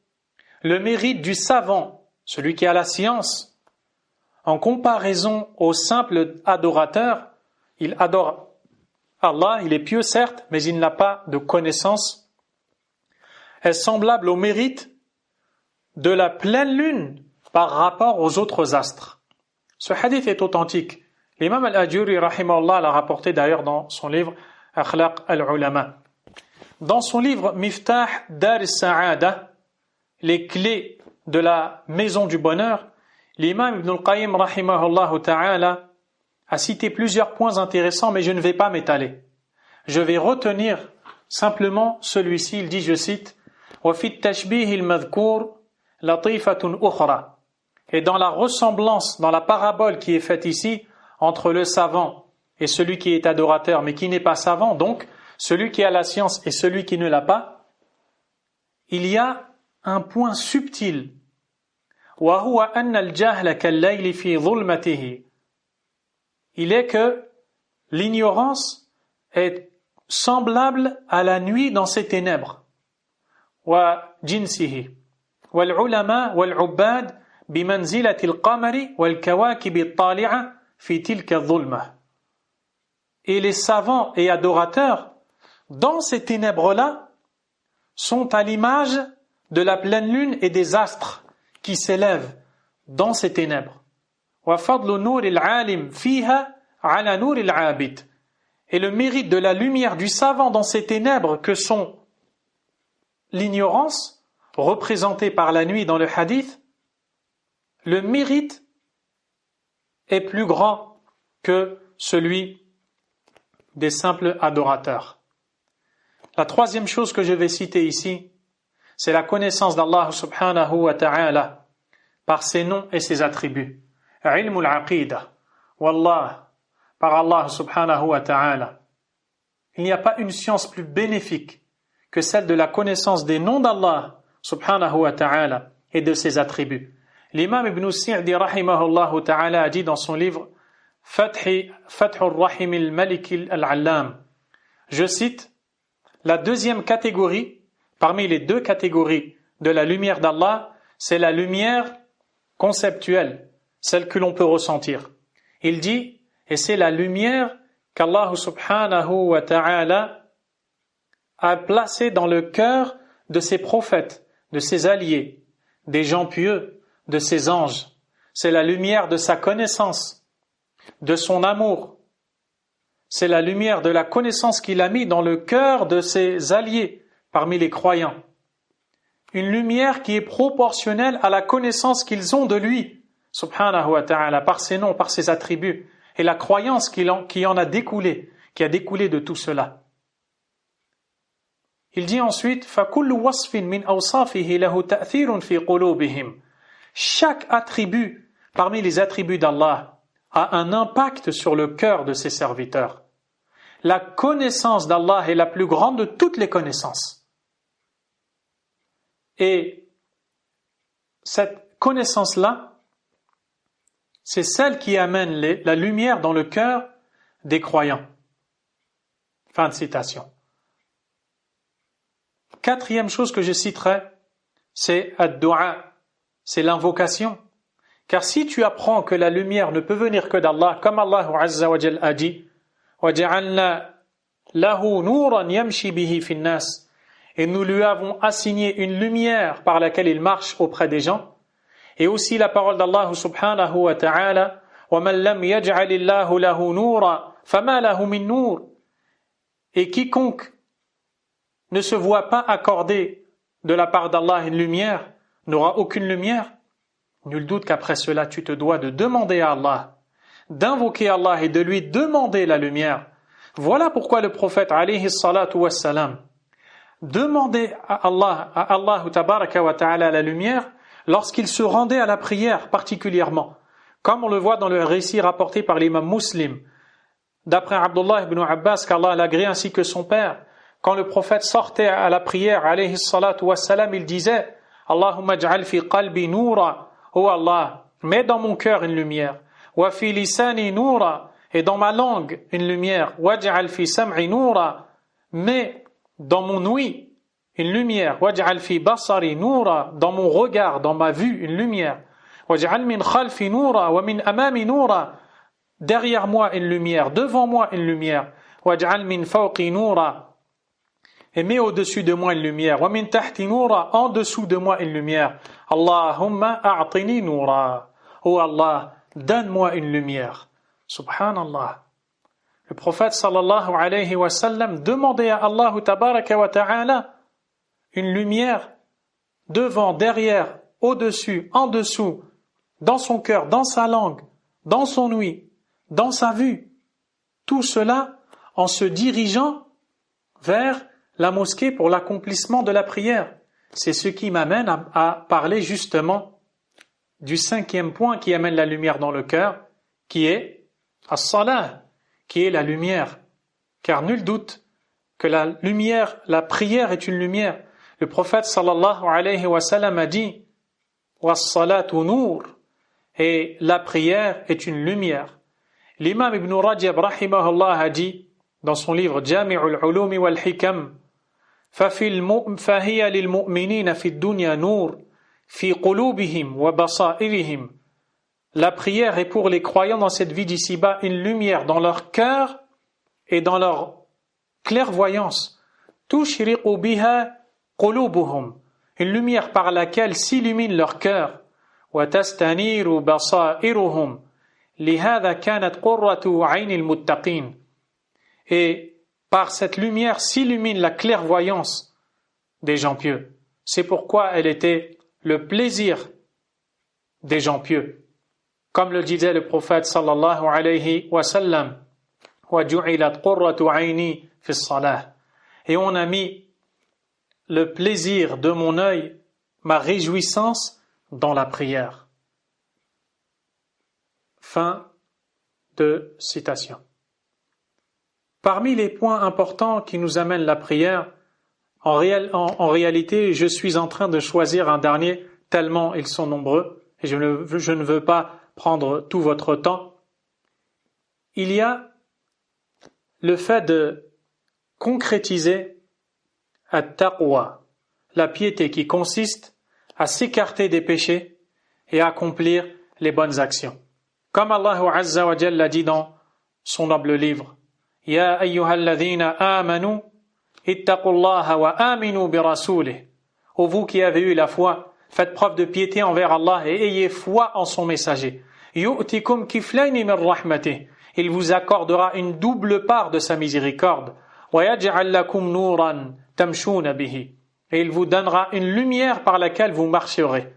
le mérite du savant, celui qui a la science, en comparaison au simple adorateur, il adore Allah, il est pieux certes, mais il n'a pas de connaissance, est semblable au mérite de la pleine lune par rapport aux autres astres. Ce hadith est authentique. L'imam Al-Ajuri, rahimahullah, l'a rapporté d'ailleurs dans son livre Akhlaq al-Ulama. Dans son livre Miftah Dar al-Sa'ada, les clés de la maison du bonheur, l'imam Ibn al-Qayyim, rahimahullah ta'ala, a cité plusieurs points intéressants, mais je ne vais pas m'étaler. Je vais retenir simplement celui-ci. Il dit, je cite, وَفِي التَّشْبِيهِ الْمَذْكُورِ لَطِيفَةٌ أُخْرَى. Et dans la ressemblance, dans la parabole qui est faite ici, entre le savant et celui qui est adorateur, mais qui n'est pas savant, donc celui qui a la science et celui qui ne l'a pas, il y a un point subtil. وَهُوَ أَنَّ الْجَهْلَ كَاللَّيْلِ فِي ظُلْمَتِهِ. Il est que l'ignorance est semblable à la nuit dans ses ténèbres. وَجِنْسِهِ وَالْعُلَمَاء وَالْعُبَّادِ بمنزلة القمر والكواكب الطالعة في تلك الظلمة. Et les savants et adorateurs, dans ces ténèbres-là, sont à l'image de la pleine lune et des astres qui s'élèvent dans ces ténèbres. وَفَضْلُ نُورِ الْعَالِمِ فِيهَا عَلَى نُورِ الْعَابِدِ. Et le mérite de la lumière du savant dans ces ténèbres que sont l'ignorance, représentée par la nuit dans le hadith, le mérite est plus grand que celui des simples adorateurs. La troisième chose que je vais citer ici, c'est la connaissance d'Allah subhanahu wa ta'ala par ses noms et ses attributs. Ilmul aqida, wallah, par Allah subhanahu wa ta'ala. Il n'y a pas une science plus bénéfique que celle de la connaissance des noms d'Allah subhanahu wa ta'ala et de ses attributs. L'imam Ibn Sa'di rahimahullah ta'ala a dit dans son livre Fathur Rahim al-Malik al-Allam, je cite, la deuxième catégorie, parmi les deux catégories de la lumière d'Allah, c'est la lumière conceptuelle, celle que l'on peut ressentir. Il dit, et c'est la lumière qu'Allah subhanahu wa ta'ala a placée dans le cœur de ses prophètes, de ses alliés, des gens pieux, de ses anges. C'est la lumière de sa connaissance, de son amour. C'est la lumière de la connaissance qu'il a mis dans le cœur de ses alliés parmi les croyants. Une lumière qui est proportionnelle à la connaissance qu'ils ont de lui, subhanahu wa ta'ala, par ses noms, par ses attributs, et la croyance qui en a découlé, qui a découlé de tout cela. Il dit ensuite, فَكُلُّ وَصْفٍ مِنْ أَوْصَافِهِ لَهُ تَأْثِيرٌ فِي قُلُوبِهِمْ. Chaque attribut parmi les attributs d'Allah a un impact sur le cœur de ses serviteurs. La connaissance d'Allah est la plus grande de toutes les connaissances. Et cette connaissance-là, c'est celle qui amène la lumière dans le cœur des croyants. Fin de citation. Quatrième chose que je citerai, c'est ad-du'a, c'est l'invocation. Car si tu apprends que la lumière ne peut venir que d'Allah, comme Allah Azza wa Jal a dit, وَجَعَلْنَا لَهُ نُورًا يَمْشِي بِهِ فِي النَّاسِ, et nous lui avons assigné une lumière par laquelle il marche auprès des gens, et aussi la parole d'Allah subhanahu wa ta'ala, وَمَنْ لَمْ يَجْعَلِ اللَّهُ لَهُ نُورًا فَمَا لَهُ مِنْ نُورٍ. Et quiconque ne se voit pas accorder de la part d'Allah une lumière, n'aura aucune lumière. Nul doute qu'après cela, tu te dois de demander à Allah, d'invoquer Allah et de lui demander la lumière. Voilà pourquoi le prophète, alayhi salatu wassalam, demandait à Allah tabaraka wa ta'ala la lumière lorsqu'il se rendait à la prière particulièrement. Comme on le voit dans le récit rapporté par l'imam Muslim, d'après Abdullah ibn Abbas, qu'Allah l'agrée ainsi que son père, quand le prophète sortait à la prière, alayhi salatu wassalam, il disait, Allahumma ja'al fi qalbi noura, oh Allah, mets dans mon cœur une lumière. Wa fi lisani noura, et dans ma langue une lumière. Waj'al fi sam'i noura, mets dans mon ouïe une lumière. Waj'al fi basari noura, dans mon regard, dans ma vue une lumière. Waj'al min khalfi noura, wa min amami noura, derrière moi une lumière, devant moi une lumière. Waj'al min fawqi noura, et mets au-dessus de moi une lumière. Wa min tahti noura, en dessous de moi une lumière. Allahumma a'tini noura. Oh Allah, donne-moi une lumière. Subhanallah. Le prophète sallallahu alayhi wa sallam demandait à Allah tabaraka wa ta'ala une lumière devant, derrière, au-dessus, en dessous, dans son cœur, dans sa langue, dans son ouïe, dans sa vue. Tout cela en se dirigeant vers la mosquée pour l'accomplissement de la prière. C'est ce qui m'amène à parler justement du cinquième point qui amène la lumière dans le cœur, qui est as-salah, qui est la lumière. Car nul doute que la lumière, la prière est une lumière. Le prophète sallallahu alayhi wa sallam a dit was-salatu nour, et la prière est une lumière. L'imam Ibn Rajab rahimahullah a dit dans son livre Jami'ul Ulumi wal Hikam, فهي للمؤمنين في الدنيا نور fi qulubihim wa basairihim. La prière est pour les croyants dans cette vie d'ici-bas une lumière dans leur cœur et dans leur clairvoyance. Tushriqu biha qulubuhum. Une lumière par laquelle s'illumine leur cœur. Wa tastaniru basairuhum. Lihadha kanat qurratu 'ayni al-muttaqin. Et par cette lumière s'illumine la clairvoyance des gens pieux. C'est pourquoi elle était le plaisir des gens pieux. Comme le disait le prophète sallallahu alayhi wa sallam, wa ju'ilat qurratu 'ayni fi as-salah. Et on a mis le plaisir de mon œil, ma réjouissance dans la prière. Fin de citation. Parmi les points importants qui nous amènent la prière, en réalité, je suis en train de choisir un dernier, tellement ils sont nombreux, et je ne veux pas prendre tout votre temps. Il y a le fait de concrétiser at-taqwa, la piété qui consiste à s'écarter des péchés et à accomplir les bonnes actions. Comme Allah Azza wa Jalla l'a dit dans son noble livre, Ya ayyuhalladhina amanu ittaqullaha wa aminu bi rasulih. Ô vous qui avez eu la foi, faites preuve de piété envers Allah et ayez foi en son messager. Yu'tikum kiflayni min rahmatih. Il vous accordera une double part de sa miséricorde. Wa yaj'al lakum nuran tamshuna bihi. Et il vous donnera une lumière par laquelle vous marcherez.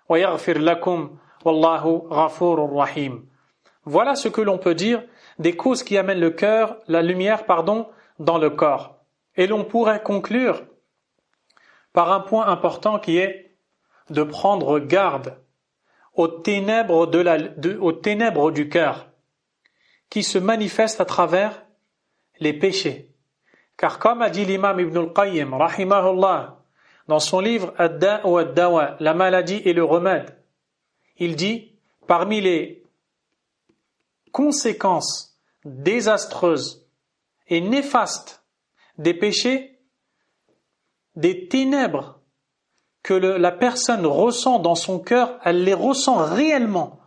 Wa yaghfir lakum wallahu ghafurur rahim. Voilà ce que l'on peut dire des causes qui amènent la lumière, dans le corps. Et l'on pourrait conclure par un point important qui est de prendre garde aux ténèbres du cœur qui se manifestent à travers les péchés. Car comme a dit l'imam Ibn al-Qayyim, rahimahullah, dans son livre Ad-Da' wa Ad-Dawa, la maladie et le remède, il dit, parmi les conséquences désastreuses et néfastes des péchés, des ténèbres que la personne ressent dans son cœur, elle les ressent réellement.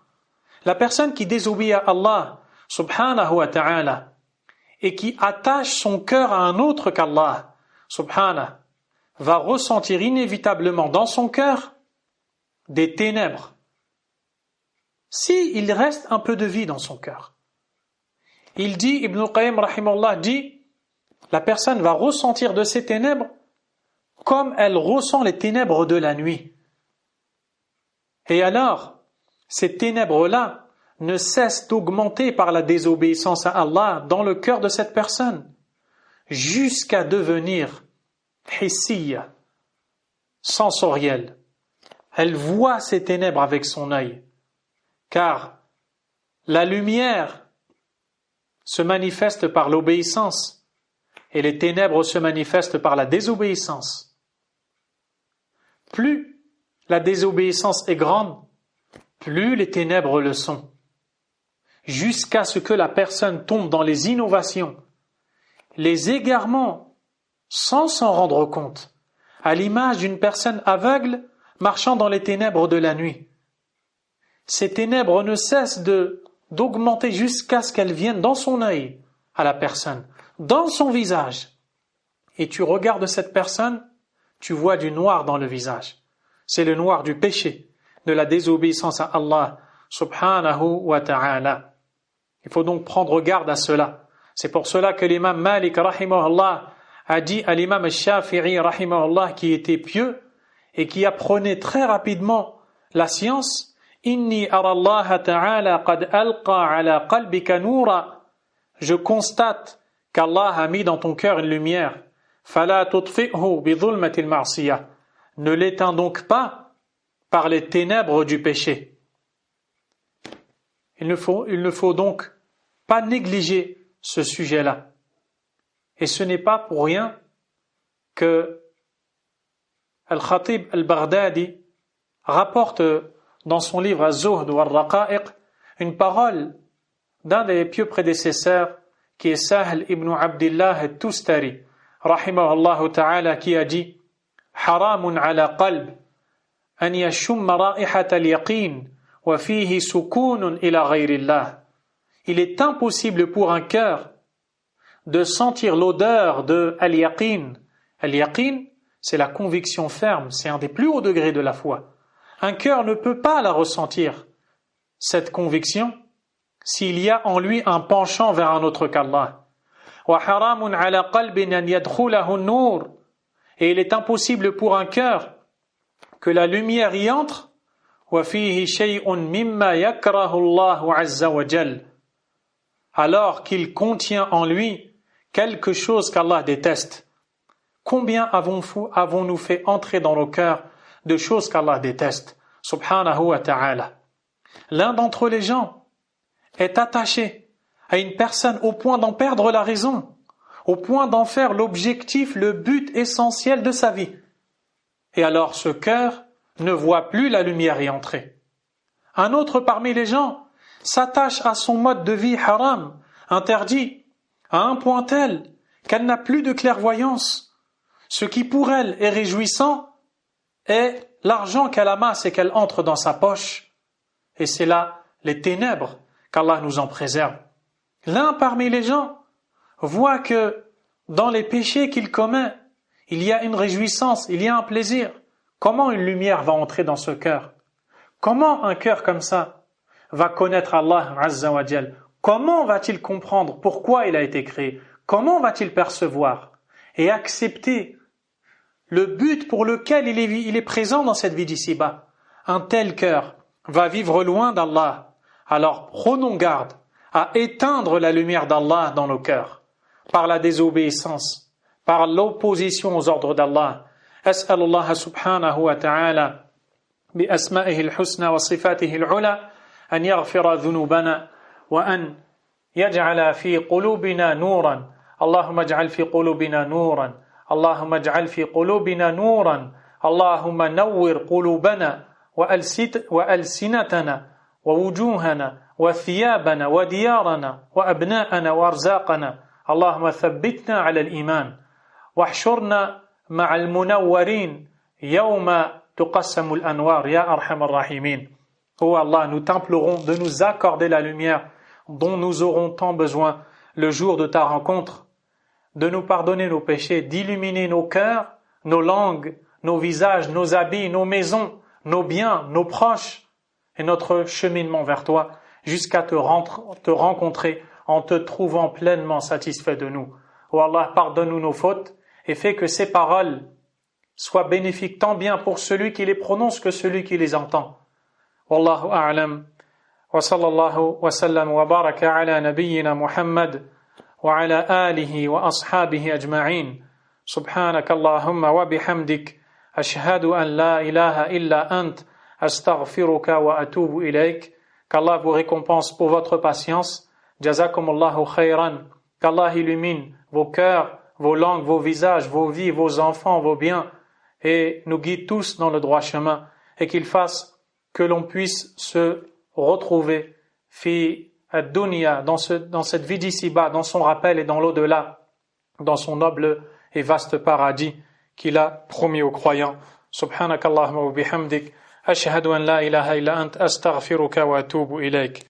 La personne qui désobéit à Allah subhanahu wa ta'ala et qui attache son cœur à un autre qu'Allah subhanahu va ressentir inévitablement dans son cœur des ténèbres. Si il reste un peu de vie dans son cœur. Il dit, Ibn al-Qayyim rahimahullah dit, la personne va ressentir de ces ténèbres comme elle ressent les ténèbres de la nuit. Et alors, ces ténèbres-là ne cessent d'augmenter par la désobéissance à Allah dans le cœur de cette personne, jusqu'à devenir hissiya, sensorielle. Elle voit ces ténèbres avec son œil, car la lumière se manifeste par l'obéissance et les ténèbres se manifestent par la désobéissance. Plus la désobéissance est grande, plus les ténèbres le sont, jusqu'à ce que la personne tombe dans les innovations, les égarements, sans s'en rendre compte, à l'image d'une personne aveugle marchant dans les ténèbres de la nuit. Ces ténèbres ne cessent d'augmenter jusqu'à ce qu'elles viennent dans son œil à la personne, dans son visage. Et tu regardes cette personne, tu vois du noir dans le visage. C'est le noir du péché, de la désobéissance à Allah subhanahu wa ta'ala. Il faut donc prendre garde à cela. C'est pour cela que l'imam Malik rahimahullah a dit à l'imam Shafi'i rahimahullah qui était pieux et qui apprenait très rapidement la science, Inni ara Allah ta'ala qad alqa ala qalbika noura. Je constate qu'Allah a mis dans ton cœur une lumière. Fala tutfi'hu bi dhulmatil ma'siyah. Ne l'éteins donc pas par les ténèbres du péché. Il ne faut donc pas négliger ce sujet-là. Et ce n'est pas pour rien que Al-Khatib al-Baghdadi rapporte dans son livre Az-Zuhd wa Ar-Raqa'iq une parole d'un des pieux prédécesseurs qui est Sahl ibn Abdillah al-Tustari rahimahullah ta'ala qui a dit Haramun ala qalb أن يشم رائحة اليقين وفيه سكون إلى غير الله. Il est impossible pour un cœur de sentir l'odeur de al-yaqin. Al-yaqin, c'est la conviction ferme, c'est un des plus hauts degrés de la foi. Un cœur ne peut pas la ressentir, cette conviction, s'il y a en lui un penchant vers un autre qu'Allah. وَحَرَامٌ عَلَى قَلْبٍ أَنْ يَدْخُلَهُ النُّورُ. Et il est impossible pour un cœur que la lumière y entre. وَفِيهِ شَيْءٌ مِمَّا يَكْرَهُ اللَّهُ عَزَّ وَجَلَّ. Alors qu'il contient en lui quelque chose qu'Allah déteste. Combien avons-nous fait entrer dans nos cœurs de choses qu'Allah déteste, subhanahu wa ta'ala. L'un d'entre les gens est attaché à une personne au point d'en perdre la raison, au point d'en faire l'objectif, le but essentiel de sa vie. Et alors ce cœur ne voit plus la lumière y entrer. Un autre parmi les gens s'attache à son mode de vie haram, interdit, à un point tel qu'elle n'a plus de clairvoyance. Ce qui pour elle est réjouissant est l'argent qu'elle amasse et qu'elle entre dans sa poche. Et c'est là les ténèbres qu'Allah nous en préserve. L'un parmi les gens voit que dans les péchés qu'il commet, il y a une réjouissance, il y a un plaisir. Comment une lumière va entrer dans ce cœur? Comment un cœur comme ça va connaître Allah Azza wa Jal? Comment va-t-il comprendre pourquoi il a été créé? Comment va-t-il percevoir et accepter le but pour lequel il est présent dans cette vie d'ici-bas? Un tel cœur va vivre loin d'Allah. Alors prenons garde à éteindre la lumière d'Allah dans nos cœurs par la désobéissance, par l'opposition aux ordres d'Allah. أسأل الله سبحانه وتعالى بأسمائه الحسنى وصفاته العلى أن يغفر ذنوبنا وأن يجعل في قلوبنا نورا. اللهم اجعل في قلوبنا نورا. اللهم اجعل في قلوبنا نورا. اللهم نور قلوبنا وألسنتنا ووجوهنا وثيابنا وديارنا وأبناءنا وأرزاقنا. اللهم ثبتنا على الإيمان واحشرنا مع المنورين يوم تقسم الأنوار يا أرحم الراحمين. Oh Allah, nous t'implorons de nous accorder la lumière dont nous aurons tant besoin le jour de ta rencontre, de nous pardonner nos péchés, d'illuminer nos cœurs, nos langues, nos visages, nos habits, nos maisons, nos biens, nos proches et notre cheminement vers toi jusqu'à te rencontrer en te trouvant pleinement satisfait de nous. Oh Allah, pardonne-nous nos fautes et fais que ces paroles soient bénéfiques tant bien pour celui qui les prononce que celui qui les entend. Wallahu a'lam wa sallallahu wa sallam wa baraka ala nabiyyina Muhammad wa ala alihi wa ashabihi ajma'in. Subhanaka Allahumma wa bihamdik ashhadu an la ilaha illa ant astaghfiruka wa atubu ilayk. Qu'Allah vous récompense pour votre patience. Jazakumullahu khayran. Qu'Allah illumine vos cœurs, vos langues, vos visages, vos vies, vos enfants, vos biens, et nous guide tous dans le droit chemin, et qu'il fasse que l'on puisse se retrouver fi ad-dunya, dans cette vie d'ici-bas, dans son rappel et dans l'au-delà, dans son noble et vaste paradis qu'il a promis aux croyants. Subhanakallahumma wa bihamdik, ashhadu an la ilaha illa ant astaghfiruka wa atubu ilayk.